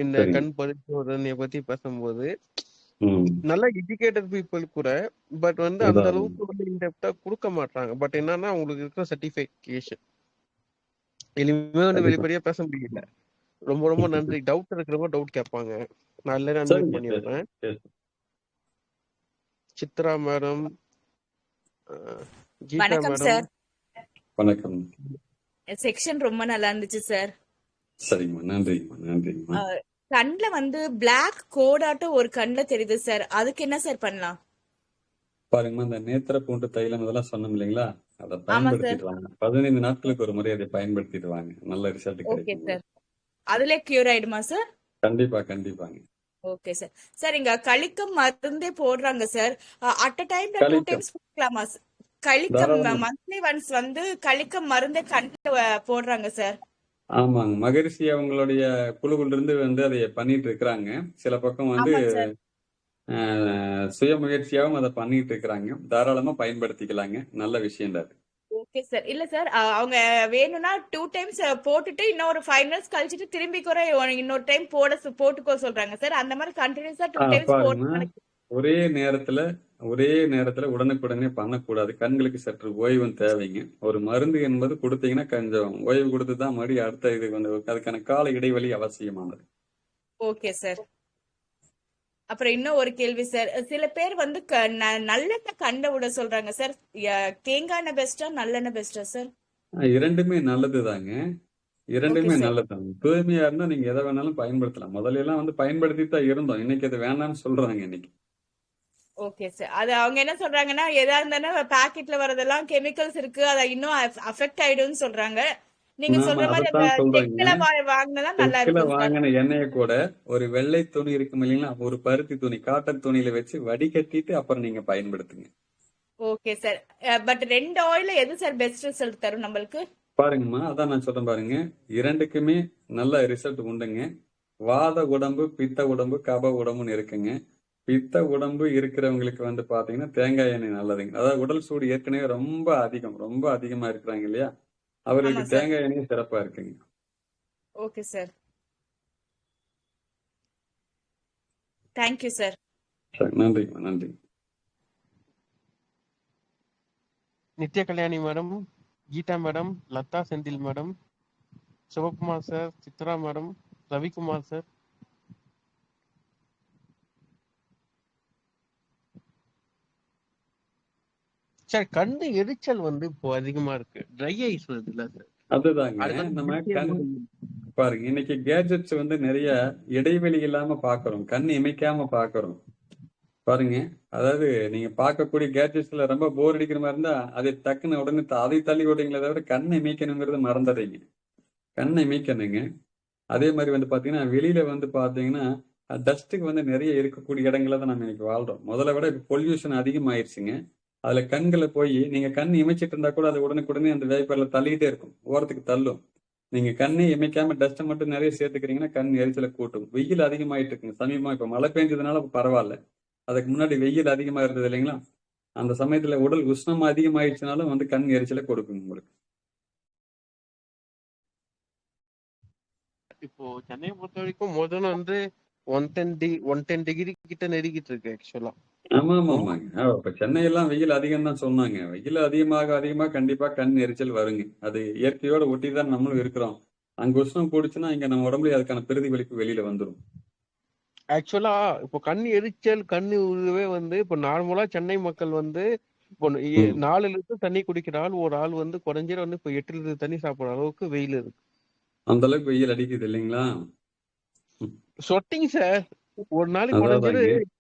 இந்த சரிங்க. கண் பரிசோதனையை பத்தி பேசும்போது ம் நல்ல எஜுகேட்டட் பீப்புள் கூட பட் வந்து அந்த அதான் அளவுக்கு வந்து இன்டெப்தா கொடுக்க மாட்டாங்க. பட் என்னன்னா உங்களுக்கு இருக்கிற சர்டிபிகேஷன் எளிமையா வந்து கண்டிப்பா. வெளிப்படையா பேச முடியல. ரொம்ப ரொம்ப நன்றி. டவுட் இருக்கிறவங்க டவுட் கேட்பாங்க. நான் எல்லாரும் அன்வைட் சரிங்க, பண்ணிடுறேன். பேசுங்க. சித்ரா மேடம், கீதா வணக்கம் மேடம். சார். வணக்கம். செக்ஷன் ரொம்ப நல்லா இருந்துச்சு சார். சரிங்கம்மா, நன்றிங்கம்மா. கண்ணுல வந்து பிளாக் கோடாட்டம் ஒரு கண்ணுல தெரியுது சார். அதுக்கு என்ன சார் பண்ணலாம்? பாருங்கம்மா, இந்த நேத்திர பூண்டு தைலம் இதெல்லாம் சொன்னோம் இல்லைங்களா? அதை ஆமா சார். பயன்படுத்திட்டு வாங்க. 15 நாட்களுக்கு ஒரு முறை அதை பயன்படுத்திட்டு வாங்க. நல்ல ரிசல்ட் ஓகே கிடைக்கும். சார். அதுல கியூர் ஆயிடுமா சார்? கண்டிப்பாங்க. Okay sir. சார் இங்க கலிக்கம் மருந்தே போடுறாங்க சார். அட் அ டைம்ல 2 கலிக்கம் டைம்ஸ் போடலாமா சார்? கலிக்கம் தாராளமா. மந்த்லி ஒன்ஸ் வந்து கலிக்கம் மருந்தே கண்ணுல போடுறாங்க சார். ஆமாங்க, மகரிஷி அவங்களுடைய குழுவில் இருந்து வந்து அதை பண்ணிட்டு இருக்கிறாங்க. சில பக்கம் வந்து ஆமா சார். சுய முயற்சியாகவும் அதை பண்ணிட்டு இருக்கிறாங்க. தாராளமா பயன்படுத்திக்கலாங்க. நல்ல விஷயம் தான் அது. Okay sir. இல்ல சார், அவங்க வேணும்னா 2 டைம்ஸ் போட்டுட்டு இன்னொரு 5 மினிட்ஸ் கழிச்சுட்டு திரும்பி கூட இன்னொரு டைம் போட்டுக்கோ சொல்றாங்க சார். அந்த மாதிரி கண்டினியூஸா 2 டைம்ஸ் பாருங்கம்மா, போட்டு ஒரே நேரத்துல உடனுக்குடனே பண்ணக்கூடாது. கண்களுக்கு சற்று ஓய்வும் தேவைங்க. ஒரு மருந்து என்பது கொடுத்தீங்கன்னா கொஞ்சம் ஓய்வு கொடுத்து தான் மறுபடியும் அடுத்த இது வந்து அதுக்கான கால இடைவெளி அவசியமானது. Okay sir. அப்புறம் இன்னும் ஒரு கேள்வி சார். சில பேர் வந்து நல்லெண்ணெய் கண்ட விட சொல்றாங்க சார். தேங்காய் எண்ணெய் பெஸ்டா நல்லெண்ணெய் பெஸ்டா சார்? இரண்டுமே நல்லதுதாங்க. ஓகே இரண்டுமே சார். நல்லதுதாங்க. தூய்மையா இருந்தா நீங்க எதை வேணாலும் பயன்படுத்தலாம். முதல்ல எல்லாம் வந்து பயன்படுத்திட்டு தான் இருந்தோம். இன்னைக்கு அது வேணாம்னு சொல்றாங்க இன்னைக்கு. Okay sir. அது அவங்க என்ன சொல்றாங்கன்னா, எதா இருந்தாலும் பாக்கெட்ல வரதெல்லாம் கெமிக்கல்ஸ் இருக்கு, அத இன்னும் அஃபெக்ட் ஆயிடும்னு சொல்றாங்க. நீங்க நாம சொல்ற மாதிரி அந்த அதைத்தான் சொல்றேங்க. செக்குல வாங்கினதா நல்லா செக்குல இருக்கும் சார். வாங்கின எண்ணெயை கூட ஒரு வெள்ளை துணி இருக்கும் இல்லைங்களா, ஒரு பருத்தி துணி காட்டன் துணியில வச்சு வடிகட்டிட்டு அப்புறம் நீங்க பயன்படுத்துங்க. Okay sir. பட் 2 ஆயில்ல எது சார் பெஸ்ட் ரிசல்ட் தரும் நம்மளுக்கு? பாருங்கம்மா, அதான் நான் சொல்றேன் பாருங்க. இரண்டுக்குமே நல்ல ரிசல்ட் உண்டுங்க. வாத உடம்பு, பித்த உடம்பு, கப உடம்புன்னு இருக்குங்க. பித்த உடம்பு இருக்கிறவங்களுக்கு வந்து பாத்தீங்கன்னா தேங்காய் எண்ணெய் நல்லதுங்க. அதாவது உடல் சூடு ஏற்கனவே ரொம்ப அதிகமா இருக்கிறாங்க இல்லையா, அவர்களுக்கு ஆமா சார். தேங்காய் எண்ணெய் சிறப்பா இருக்குங்க. Okay sir. Thank you sir. சரி, நன்றிங்கம்மா, நன்றி. Nithya Kalyani madam, Geetha madam, Latha Senthil madam, Sivakumar sir, Chitra madam, Ravikumar sir. Sir, கண்ணு எரிச்சல் வந்து இப்போ அதிகமா இருக்கு. ட்ரை ஐஸ் வருது இல்ல சார்? அதுதாங்க அதுக்கு நம்ம வந்து கண் பாருங்க, இன்னைக்கு கேஜெட்ஸ் வந்து நிறைய இடைவெளி இல்லாம பாக்குறோம், கண் இமைக்காம பாக்குறோம் பாருங்க. அதாவது நீங்க பார்க்கக்கூடிய கேஜெட்ஸ்ல ரொம்ப போர் அடிக்கிற மாதிரி இருந்தா அதை டக்குன்னு உடனே அதை தள்ளி விடுறீங்களே தவிர கண்ணை இமைக்கணுங்கிறது மறந்துடுறீங்க. கண்ணை இமைக்கணுங்க. அதே மாதிரி வந்து பாத்தீங்கன்னா வெளியில வந்து பாத்தீங்கன்னா டஸ்ட்டுக்கு வந்து நிறைய இருக்கக்கூடிய இடங்கள தான் நம்ம இன்னைக்கு வாழ்றோம். முதல்ல விட இப்ப பொல்யூஷன் அதிகமாயிருச்சுங்க. அதுல கண்களை போய் நீங்க கண் இமைச்சிட்டு இருந்தா கூட அது உடனுக்குடனே அந்த வேப்பர்ல தள்ளிக்கிட்டே இருக்கும், ஓரத்துக்கு தள்ளும். நீங்க கண்ணை இமைக்காம டஸ்ட்டை மட்டும் நிறைய சேர்த்துக்கிறீங்கன்னா கண் எரிச்சலை கூட்டும். வெயில் அதிகமாயிட்டு இருக்குங்க. சமீபமா இப்ப மழை பெஞ்சதுனால பரவாயில்ல. அதுக்கு முன்னாடி வெயில் அதிகமா இருந்தது இல்லைங்களா, அந்த சமயத்துல உடல் உஷ்ணம் அதிகமாயிடுச்சுனாலும் வந்து கண் எரிச்சலை கொடுக்குங்க உங்களுக்கு. இப்போ சென்னையை பொறுத்த வரைக்கும் முதல்ல வந்து 110 டிகிரி கிட்ட நெருங்கிட்டு இருக்கு ஆக்சுவலா. ஆமாங்க. இப்ப சென்னையெல்லாம் வெயில் அதிகம் தான் சொன்னாங்க. வெயில் அதிகமாக கண்டிப்பா கண் எரிச்சல் வருங்க. அது இயற்கையோட ஒட்டி தான் நம்மளும் இருக்கிறோம். அங்க உஷ்ணம் கூடுச்சுன்னா இங்க நம்ம உடம்புல அதுக்கான பிரதிபலிப்பு வெளியில வந்துடும். ஆக்சுவலா இப்போ கண் எரிச்சல், கண்ணு உருவே வந்து இப்போ நார்மலா சென்னை மக்கள் வந்து இப்போ 4 லிட்டர் தண்ணி குடிக்கிற ஆள் ஒரு ஆள் வந்து குறைஞ்சது வந்து இப்போ 8 லிட்டர் தண்ணி சாப்பிடுற அளவுக்கு வெயில் இருக்கு. அந்த அளவுக்கு வெயில் அடிக்குது இல்லைங்களா? சொட்டிங் சார், ஒரு நாளைக்கு குறைஞ்சது அதாதாங்க.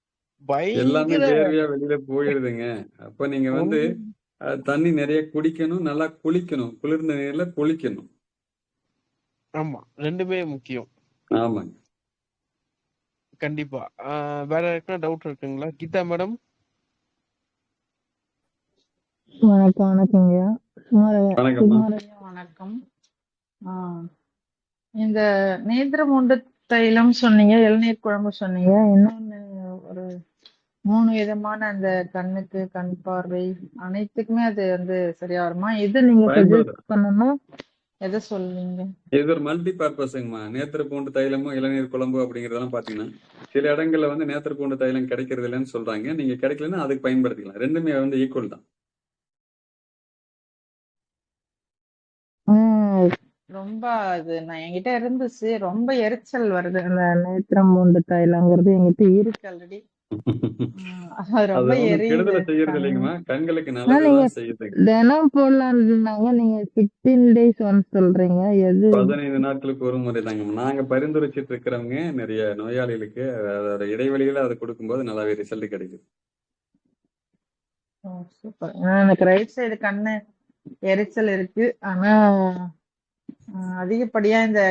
எல்லாமே பயங்கர வேர்வையா வெளியில போயிடுதுங்க. அப்ப நீங்க வந்து தண்ணி நிறைய குடிக்கணும், நல்லா குளிக்கணும், குளிர்ந்த நீர்ல குளிக்கணும். ஆமா, ரெண்டுமே முக்கியம். ஆமாங்க. கண்டிப்பா. வேற யாருக்கான டவுட் இருக்குங்களா? கீதா மேடம். வணக்கங்கய்யா. வணக்கம்மா. சுமாரையா வணக்கம். இந்த நேத்திரமுண்டு தைலம் சொன்னீங்க, இளநீர் குழம்பு சொன்னீங்க, இன்னொன்னு ஒரு 3 விதமான அந்த கண்ணுக்கு, கண் பார்வை அனைத்துக்குமே அது வந்து சரியா வருமா? எது நீங்க சஜஸ்ட் பண்ணணும், எதை சொல்லுவீங்க? இது ஒரு மல்டி பர்பஸ்ங்கம்மா. நேத்திர பூண்டு தைலமும் இளநீர் குழம்பு அப்படிங்கறதெல்லாம் பாத்தீங்கன்னா சில இடங்கள்ல வந்து நேத்திர பூண்டு தைலம் கிடைக்கிறது இல்லைன்னு சொல்றாங்க. நீங்க கிடைக்கலன்னா அதுக்கு பயன்படுத்திக்கலாம். ரெண்டுமே வந்து ஈக்குவல் தான். ரொம்ப அது நான் என்கிட்ட இருந்துச்சு, ரொம்ப எரிச்சல் வருது. அந்த நேத்திரமுண்டு தைலங்கிறது என்கிட்ட இருக்கு ஆல்ரெடி. அது ரொம்ப எரியுது. கெடுதலை செய்யறது இல்லைங்கம்மா, கண்களுக்கு நல்லதுதான் செய்யுது. தினம் போடலாம் இருந்தாங்க, நீங்க 15 days ஒன்ஸ் சொல்றீங்க. எது 15 நாட்களுக்கு ஒரு முறை தாங்கம்மா நாங்க பரிந்துரைச்சிட்டு இருக்கிறவங்க. நிறைய நோயாளிகளுக்கு அதோட இடைவெளியில அதை கொடுக்கும்போது நல்லாவே ரிசல்ட் கிடைக்குது. சூப்பர். எனக்கு ரைட் சைடு கண்ணு எரிச்சல் இருக்கு. ஆனா அதிகப்படியா இந்த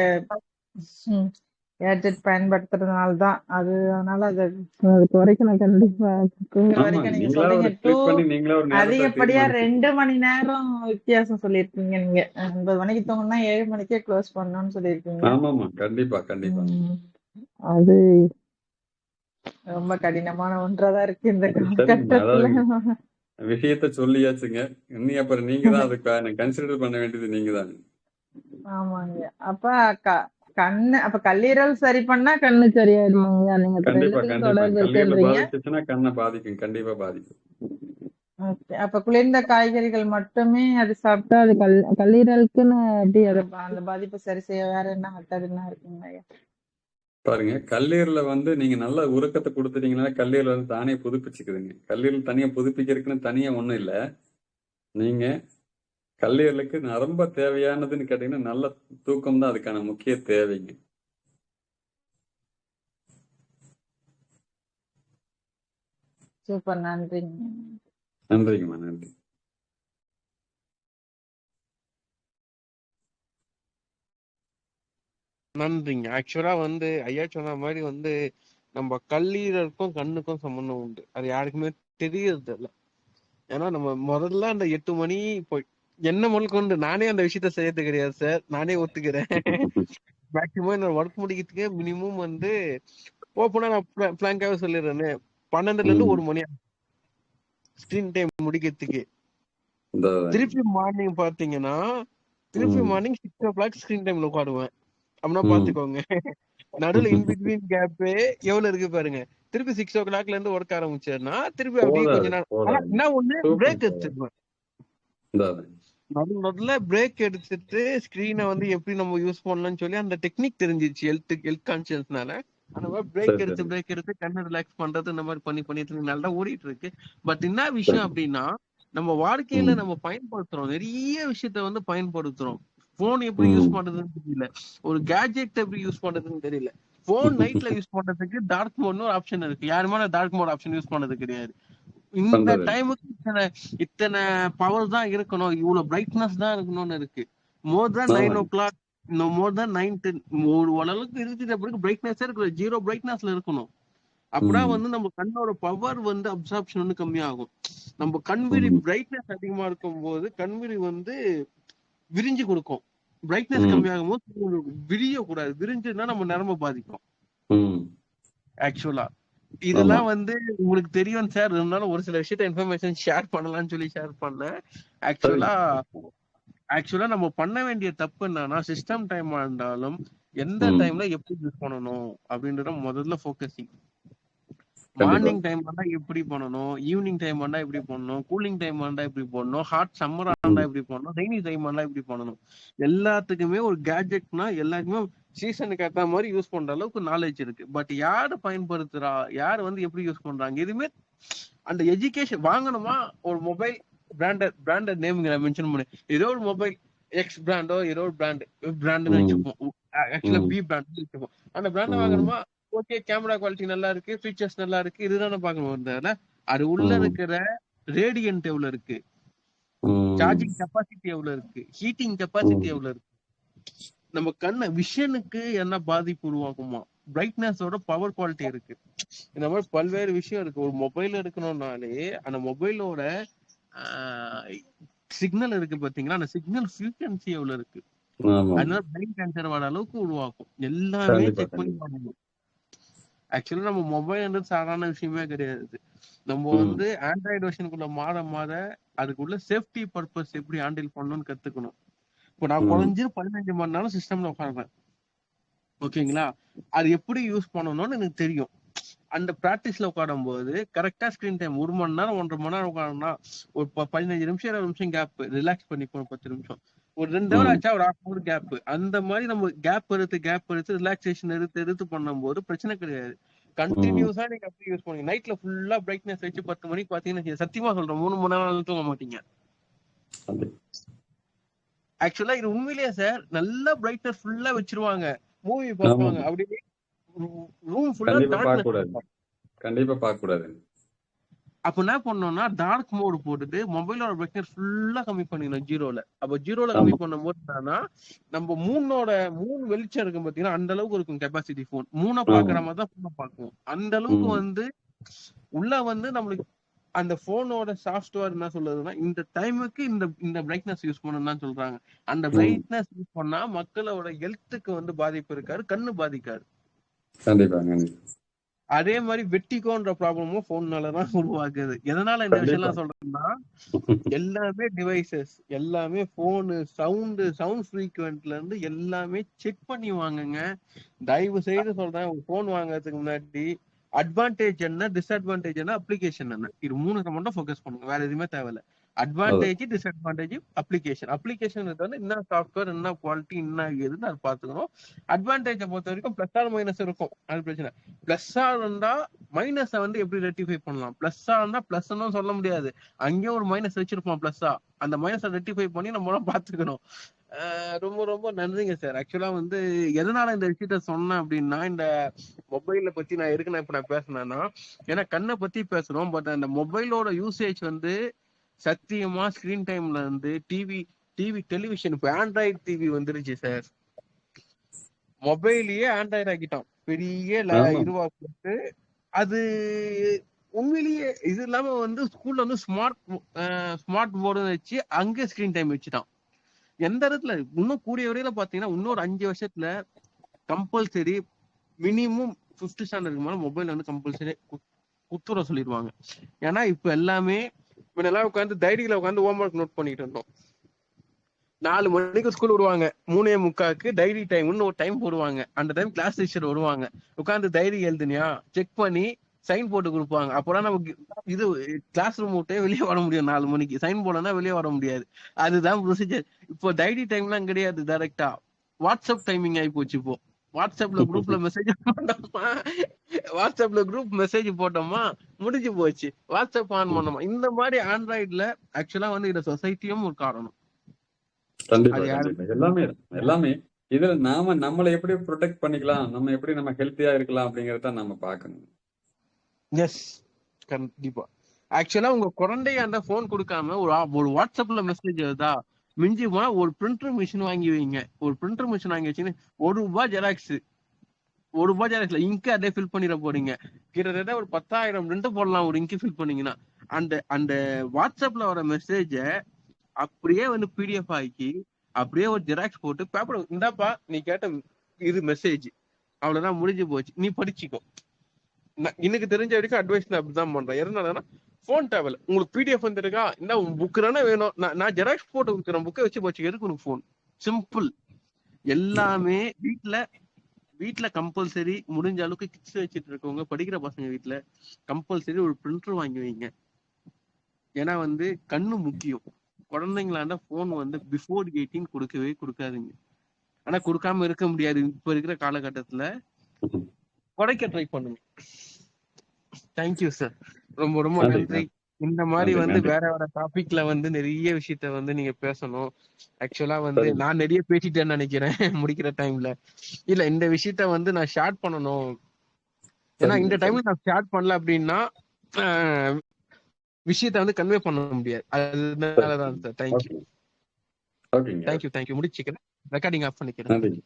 கேட்ஜெட் பயன்படுத்துறதுனால தான் அது. அதனால அது குறைக்க நான் கண்டிப்பா வரைக்கும் நீங்க சொல்றீங்க. அதிகப்படியா 2 மணி நேரம் வித்தியாசம் சொல்லியிருக்கீங்க நீங்க. 9 மணிக்கு தூங்கினா 7 மணிக்கே க்ளோஸ் பண்ணணும்னு சொல்லியிருக்கீங்க. ஆமாமா, கண்டிப்பா. அது ரொம்ப கடினமான ஒன்றாதான் இருக்கு இந்த காலகட்டத்துல. விஷயத்த சொல்லியாச்சுங்க. இனி அப்புறம் நீங்க தான் அதுக்கு கன்சிடர் பண்ண வேண்டியது நீங்க தான். ஆமாங்க. அப்ப க- கண்ணு அப்ப கல்லீரல் சரி பண்ணா கண்ணு சரியாயிடுமாங்க? நீங்க அப்புறம் கண்டிப்பா ரெண்டுத்துக்கும் கண்டிப்பா தொடர்பு கல்லீரல இருக்குன்றீங்க. பாதிச்சுச்சுன்னா கண்ணை பாதிக்கும், கண்டிப்பா பாதிக்கும். ஓகே. அப்ப குளிர்ந்த காய்கறிகள் மட்டுமே அது சாப்பிட்டா அது கல்லீரலுக்குன்னு எப்படி அது அந்த பாதிப்பை சரி செய்ய வேற என்ன மெத்தட் என்ன இருக்குங்க ஐயா? பாருங்க, கல்லீரல நீங்க நல்ல உறக்கத்தை கொடுத்துட்டீங்கன்னா கல்லீரல் தானே புதுப்பிச்சுக்குதுங்க. கல்லீரல் தனியா புதுப்பிக்கிறதுக்குன்னு தனியா ஒண்ணும் இல்ல. நீங்க கல்லீரலுக்கு ரொம்ப தேவையானதுன்னு கேட்டீங்கன்னா நல்ல தூக்கம் தான் அதுக்கான முக்கிய தேவைங்க. சூப்பர், நன்றிங்க. நன்றிங்கம்மா, நன்றி. நன்றிங்க. ஆக்சுவலா ஐயா சொன்ன மாதிரி நம்ம கல்லீரலுக்கும் கண்ணுக்கும் சம்பந்தம் உண்டு. அது யாருக்குமே தெரியறது இல்ல. ஏன்னா நம்ம முதல்ல அந்த 8 மணி இப்போ என்ன முதற்கொண்டு நானே அந்த விஷயத்த செய்யறது கிடையாது சார். நானே ஒத்துக்கிறேன். மேக்சிமம் என்னோட ஒர்க் முடிக்கிறதுக்கு மினிமம் ஓப்பனா நான் பிளாங்காவே சொல்லிடுறேன்னு 12ல இருந்து 1 மணி ஸ்கிரீன் டைம் முடிக்கிறதுக்கு. திருப்பி மார்னிங் பாத்தீங்கன்னா திருப்பி மார்னிங் 6 o'clock ஸ்கிரீன் டைம்ல உட்காருவேன். அப்படின்னா பாத்துக்கோங்க. நடுவுல இன்பிட்வீன் கேப் எவ்வளவு இருக்கு பாருங்க. திருப்பி 6 o'clockல இருந்து ஒர்க் ஆரம்பிச்சேன்னா திருப்பி அப்படியே கொஞ்ச நாள் ஆனா என்ன ஒண்ணு பிரேக் எடுத்துருவேன். நடுவுல பிரேக் எடுத்துட்டு ஸ்கிரீனை எப்படி நம்ம யூஸ் பண்ணலாம்னு சொல்லி அந்த டெக்னிக் தெரிஞ்சிச்சு ஹெல்த் கான்சியஸ்னால. அந்த மாதிரி பிரேக் எடுத்து கண்ணை ரிலாக்ஸ் பண்றது இந்த மாதிரி பண்ணிட்டு நல்லா ஓடிட்டு இருக்கு. பட் என்ன விஷயம் அப்படின்னா நம்ம வாழ்க்கையில நம்ம பயன்படுத்துறோம், நிறைய விஷயத்த பயன்படுத்துறோம். போன் எப்படி யூஸ் பண்றதுன்னு தெரியல, ஒரு கேஜெட் எப்படி யூஸ் பண்றதுன்னு தெரியல. போன் நைட்ல யூஸ் பண்றதுக்கு டார்க் மோட்னு ஒரு ஆப்ஷன் இருக்கு. யாருமே டார்க் மோட் ஆப்ஷன் யூஸ் பண்ணது கிடையாது. இந்த டைமுக்கு இத்தனை பவர் தான் இருக்கணும், இவ்வளவு பிரைட்னஸ் தான் இருக்கணும்னு இருக்கு. மோர் தென் 9 o'clock, மோர் தென் 9-10 ஒரு அளவுக்கு இருக்கிற பிறகு பிரைட்னஸ் இருக்கு, 0 பிரைட்னஸ்ல இருக்கணும். அப்பதான் நம்ம கண்ணோட பவர் அப்சார்ப்ஷன் கம்மியாகும். நம்ம கண்விழி பிரைட்னஸ் அதிகமா இருக்கும் போது கண்விழி விரிஞ்சு கொடுக்கும். பிரைட்னஸ் கம்மியாகும் போது விரிய கூடாது, விரிஞ்சுன்னா நம்ம நரம்பு பாதிக்கும். ஆக்சுவலா இதெல்லாம் உங்களுக்கு தெரியும் சார். இருந்தாலும் ஒரு சில விஷயத்த இன்ஃபர்மேஷன் ஷேர் பண்ணலாம்னு சொல்லி ஷேர் பண்ணேன். ஆக்சுவலா நம்ம பண்ண வேண்டிய தப்பு என்னன்னா சிஸ்டம் டைமா இருந்தாலும் எந்த டைம்ல எப்படி யூஸ் பண்ணணும் அப்படின்றத முதல்ல ஃபோக்கஸிங். மார்னிங் டைம் வந்தா எப்படி பண்ணணும், ஈவினிங் டைம் வந்தா எப்படி பண்ணணும், கூலிங் டைம் வந்தா எப்படி பண்ணணும், ஹாட் சம்மர் வந்தா எப்படி பண்ணணும், ரெய்னி டைம் வந்தா எப்படி பண்ணணும். எல்லாத்துக்குமே ஒரு கேஜெட்னா எல்லாருக்குமே சீசனுக்கு ஏற்ற மாதிரி யூஸ் பண்ற அளவுக்கு நாலேஜ் இருக்கு. பட் யாரு பயன்படுத்துறா, யாரு எப்படி யூஸ் பண்றாங்க, எதுவுமே அந்த எஜுகேஷன். வாங்கணுமா ஒரு மொபைல் பிராண்டட் நேம் மென்ஷன் பண்ணு, ஏதோ ஒரு மொபைல் எக்ஸ் பிராண்டோ ஏதோ ஒரு பிராண்டுன்னு வச்சுப்போம். ஆக்சுவலா பி பிராண்ட் வச்சுப்போம். அந்த பிராண்டை வாங்கணுமா, ஓகே கேமரா குவாலிட்டி நல்லா இருக்கு, ஃபீச்சர்ஸ் நல்லா இருக்கு, இதுதானே பார்க்கணும். அது உள்ள இருக்கிற ரேடியன்ட் எவ்வளவு இருக்கு, சார்ஜிங் கெப்பாசிட்டி எவ்வளவு இருக்கு, ஹீட்டிங் கெப்பாசிட்டி எவ்வளவு இருக்கு, நம்ம கண்ண விஷனுக்கு என்ன பாதிப்பு உருவாக்குமா, பிரைட்னஸோட பவர் குவாலிட்டி இருக்கு. இந்த மாதிரி பல்வேறு விஷயம் இருக்கு. ஒரு மொபைல் எடுக்கணும்னாலே அந்த மொபைலோட சிக்னல் இருக்கு பாத்தீங்களா, அந்த சிக்னல் ஃப்ரீக்வன்சி எவ்வளவு இருக்கு, அதனால பிரெயின் கேன்சர் வர அளவுக்கு உருவாக்கும். எல்லாமே செக் பண்ணி பண்ணணும். ஆக்சுவலா நம்ம மொபைல்ன்றது சாதாரண விஷயமே கிடையாது. நம்ம ஆண்ட்ராய்டு வெர்ஷனுக்குள்ள மாற அதுக்குள்ள சேஃப்டி பர்பஸ் எப்படி ஹேண்டில் பண்ணணும்னு கத்துக்கணும். இப்போ நான் குறைஞ்சு 15 மணி நேரம் சிஸ்டம்ல உட்காருவேன், ஓகேங்களா. அது எப்படி யூஸ் பண்ணணும்னு எனக்கு தெரியும். அந்த பிராக்டிஸ்ல உட்காரும் போது கரெக்டா ஸ்கிரீன் டைம் 1 மணி நேரம் 1.5 மணி நேரம் உட்காரணும்னா ஒரு 15 நிமிஷம் 20 நிமிஷம் கேப் ரிலாக்ஸ் பண்ணிப்போம். 10 நிமிஷம், ஒரு 2 ஹவர் ஆச்சா ஒரு 1/2 hour கேப். அந்த மாதிரி நம்ம கேப் எடுத்து ரிலாக்ஸேஷன் எடுத்து பண்ணும் போது பிரச்சனை கிடையாது. கண்டினியூஸா நீங்க அப்படி யூஸ் பண்ணுங்க. நைட்ல ஃபுல்லா பிரைட்னஸ் வச்சு 10 மணிக்கு பாத்தீங்கன்னா சத்தியமா சொல்றேன் 3 மணி நேரம் தூங்க மாட்டீங்க. ஆக்சுவலா இது உண்மையிலேயே சார், நல்ல பிரைட்னஸ் ஃபுல்லா வச்சிருவாங்க, மூவி பார்ப்பாங்க, அப்படியே ரூம் ஃபுல்லா டார்க்னஸ். கண்டிப்பா பார்க்க கூடாது. அப்ப என்ன பண்ணணும்னா டார்க் மோடு போட்டுட்டு மொபைலோட பிரைட்னஸ் ஃபுல்லா கம்மி பண்ணிடணும் ஜீரோல. அப்ப ஜீரோல கம்மி பண்ணும் போது என்னன்னா நம்ம மூணு வெளிச்சம் இருக்கும் பாத்தீங்கன்னா அந்த அளவுக்கு இருக்கும் கெப்பாசிட்டி. போன் மூணை பாக்குற மாதிரி தான் போனை பார்க்கும். அந்த அளவுக்கு உள்ள நம்மளுக்கு அந்த போனோட சாஃப்ட்வேர் என்ன சொல்றதுன்னா இந்த டைமுக்கு இந்த பிரைட்னஸ் யூஸ் பண்ணணும் தான் சொல்றாங்க. அந்த பிரைட்னஸ் யூஸ் பண்ணா மக்களோட ஹெல்த்துக்கு பாதிப்பு இருக்காது, கண்ணு பாதிக்காது. கண்டிப்பா. அதே மாதிரி வெட்டிக்கோன்ற ப்ராப்ளமும் போன்னாலதான் உருவாக்குது. எதனால இந்த விஷயம் கண்டிப்பா. எல்லாம் சொல்றேன்னா, எல்லாமே டிவைசஸ், எல்லாமே போனு, சவுண்ட் ஃப்ரீக்வென்ட்ல இருந்து எல்லாமே செக் பண்ணி வாங்குங்க. தயவு செய்து சொல்றேன், ஒரு போன் வாங்குறதுக்கு முன்னாடி அட்வான்டேஜ் என்ன, டிஸ்அட்வான்டேஜ் என்ன, அப்ளிகேஷன் என்ன, இது 3 மட்டும் ஃபோக்கஸ் பண்ணுங்க. வேற எதுவுமே தேவையில்ல. அட்வான்டேஜ், டிஸ்அட்வான்டேஜ், அப்ளிகேஷன் வந்து என்ன சாஃப்ட்வேர், என்ன குவாலிட்டி, என்ன ஏதுன்னு அது பாத்துக்கணும். அட்வான்டேஜை பொறுத்த வரைக்கும் பிளஸ் ஆர் மைனஸ் இருக்கும், அது பிரச்சனை. பிளஸ்ஸா இருந்தா மைனஸை வந்து எப்படி ரெக்டிஃபை பண்ணலாம்? பிளஸ்ஸா இருந்தா பிளஸ்ன்னு சொல்ல முடியாது, அங்கேயும் ஒரு மைனஸ் வச்சிருப்போம் பிளஸ்ஸா. அந்த மைனஸை ரெக்டிஃபை பண்ணி நம்ம பாத்துக்கணும். ரொம்ப ரொம்ப நன்றிங்க சார். ஆக்சுவலா வந்து எதனால இந்த விஷயத்த சொன்னேன் அப்படின்னா, இந்த மொபைலை பத்தி நான் எதுக்கு இப்ப நான் பேசினேன்னா, ஏன்னா கண்ணை பத்தி பேசுறோம், பட் அந்த மொபைலோட யூசேஜ் வந்து சத்தியமா ஸ்கிரீன் டைம்ல இருந்து டெலிவிஷன், இப்ப ஆண்ட்ராய்டு டிவி வந்துருச்சு சார். மொபைலையே ஆண்ட்ராய்டு ஆக்கிட்டோம், பெரிய ஆமா. இதுவா போட்டு. அது உண்மையிலேயே இது இல்லாம வந்து ஸ்கூல்ல வந்து ஸ்மார்ட் போர்டு வச்சு அங்கே ஸ்கிரீன் டைம் வச்சுட்டான். எந்த இடத்துல இன்னும் கூடிய வரையில பாத்தீங்கன்னா இன்னொரு 5 வருஷத்துல கம்பல்சரி மினிமம் 5th ஸ்டாண்டர்டுக்கு மேல மொபைல் வந்து கம்பல்சரி குத்துற சொல்லிடுவாங்க. ஏன்னா இப்ப எல்லாமே முன்னெல்லாம் உட்காந்து டைரியில உட்காந்து ஹோம்ஒர்க் நோட் பண்ணிட்டு இருந்தோம். 4 மணிக்கு ஸ்கூல் விடுவாங்க, 3:45க்கு டைரி டைம்னு ஒரு டைம் போடுவாங்க. அந்த டைம் கிளாஸ் டீச்சர் வருவாங்க, உட்காந்து டைரி எழுதுனியா செக் பண்ணி சைன் போட்டு கொடுப்பாங்க. அப்பதான் நமக்கு இது கிளாஸ் ரூம் விட்டே வெளியே வர முடியும். 4 மணிக்கு சைன் போடனா வெளியே வர முடியாது. அதுதான் ப்ரொசீஜர். இப்போ டைரி டைம்லாம் கிடையாது, டைரக்டா வாட்ஸ்அப் டைமிங் ஆகி போச்சு. இப்போ வாட்ஸ்அப்ல குரூப்ல மெசேஜ் போட்டோமா, வாட்ஸ்அப்ல குரூப் மெசேஜ் போட்டோமா, முடிஞ்சு போச்சு. வாட்ஸ்அப் ஆன் பண்ணோமா. இந்த மாதிரி ஆண்ட்ராய்டுல ஆக்சுவலா வந்து இந்த சொசைட்டியும் ஒரு காரணம். கண்டிப்பா அது யாரு கண்டிப்பா. எல்லாமே இதுல நாம நம்மளை எப்படி ப்ரொடெக்ட் பண்ணிக்கலாம், நம்ம எப்படி நம்ம ஹெல்த்தியா இருக்கலாம் அப்படிங்கறத நம்ம பார்க்கணும். எஸ், கண்டிப்பா. ஆக்சுவலா உங்க குழந்தைய அந்த போன் கொடுக்காம ஒரு வாட்ஸ்அப்ல மெசேஜ் வருதா, மிஞ்சி போனா ஒரு பிரிண்டர் மிஷின் வாங்கி வைங்க. ஒரு பிரிண்டர் மிஷின் வாங்கி வச்சுன்னு ₹1 ஜெராக்ஸ், ₹1 ஜெராக்ஸ்ல இங்க் அதே ஃபில் பண்ணிட போறீங்க. கிட்டத்தட்ட ஒரு 10,000 பிரிண்ட் போடலாம் ஒரு இங்க் ஃபில் பண்ணீங்கன்னா. அந்த அந்த வாட்ஸ்அப்ல வர மெசேஜ அப்படியே வந்து பிடிஎஃப் ஆக்கி அப்படியே ஒரு ஜெராக்ஸ் போட்டு பேப்பர் இந்தாப்பா நீ கேட்ட இது மெசேஜ், அவ்வளவுதான், முடிஞ்சு போச்சு, நீ படிச்சுக்கோ. எனக்கு தெரிஞ்ச வரைக்கும் அட்வைஸ் நான் அப்படிதான் பண்றேன். எதனாலன்னா போன் தேவையில்ல, உங்களுக்கு பிடிஎஃப் வந்துருக்கா, இந்த புக் தானே வேணும், நான் ஜெராக்ஸ் போட்டு கொடுக்குறேன், புக்கை வச்சு போச்சு, எதுக்கு உனக்கு போன்? சிம்பிள். எல்லாமே வீட்ல கம்பல்சரி முடிஞ்ச அளவுக்கு கிட்ஸ் வச்சுட்டு இருக்கவங்க, படிக்கிற பசங்க வீட்ல கம்பல்சரி ஒரு பிரிண்டர் வாங்கி வைங்க. ஏன்னா வந்து கண்ணு முக்கியம். குழந்தைங்களாண்ட போன் வந்து பிஃபோர் 18 கொடுக்கவே கொடுக்காதீங்க. ஆனா கொடுக்காம இருக்க முடியாது இப்ப இருக்கிற காலகட்டத்துல. குறைக்க ட்ரை பண்ணுங்க. தேங்க்யூ சார், ரொம்ப ரொம்ப நன்றி. இந்த மாதிரி வந்து வேற வேற டாபிக்ல வந்து நிறைய விஷயத்த வந்து நீங்க பேசணும். ஆக்சுவலா வந்து நான் நிறைய பேசிட்டேன்னு நினைக்கிறேன் முடிக்கிற டைம்ல. இல்ல, இந்த விஷயத்த வந்து நான் ஷேர் பண்ணணும். ஏன்னா இந்த டைம்ல நான் ஷேர் பண்ணல அப்படின்னா விஷயத்த வந்து கன்வே பண்ண முடியாது. அதனாலதான் சார். தேங்க்யூ. முடிச்சுக்கிறேன், ரெக்கார்டிங் ஆஃப் பண்ணிக்கிறேன்.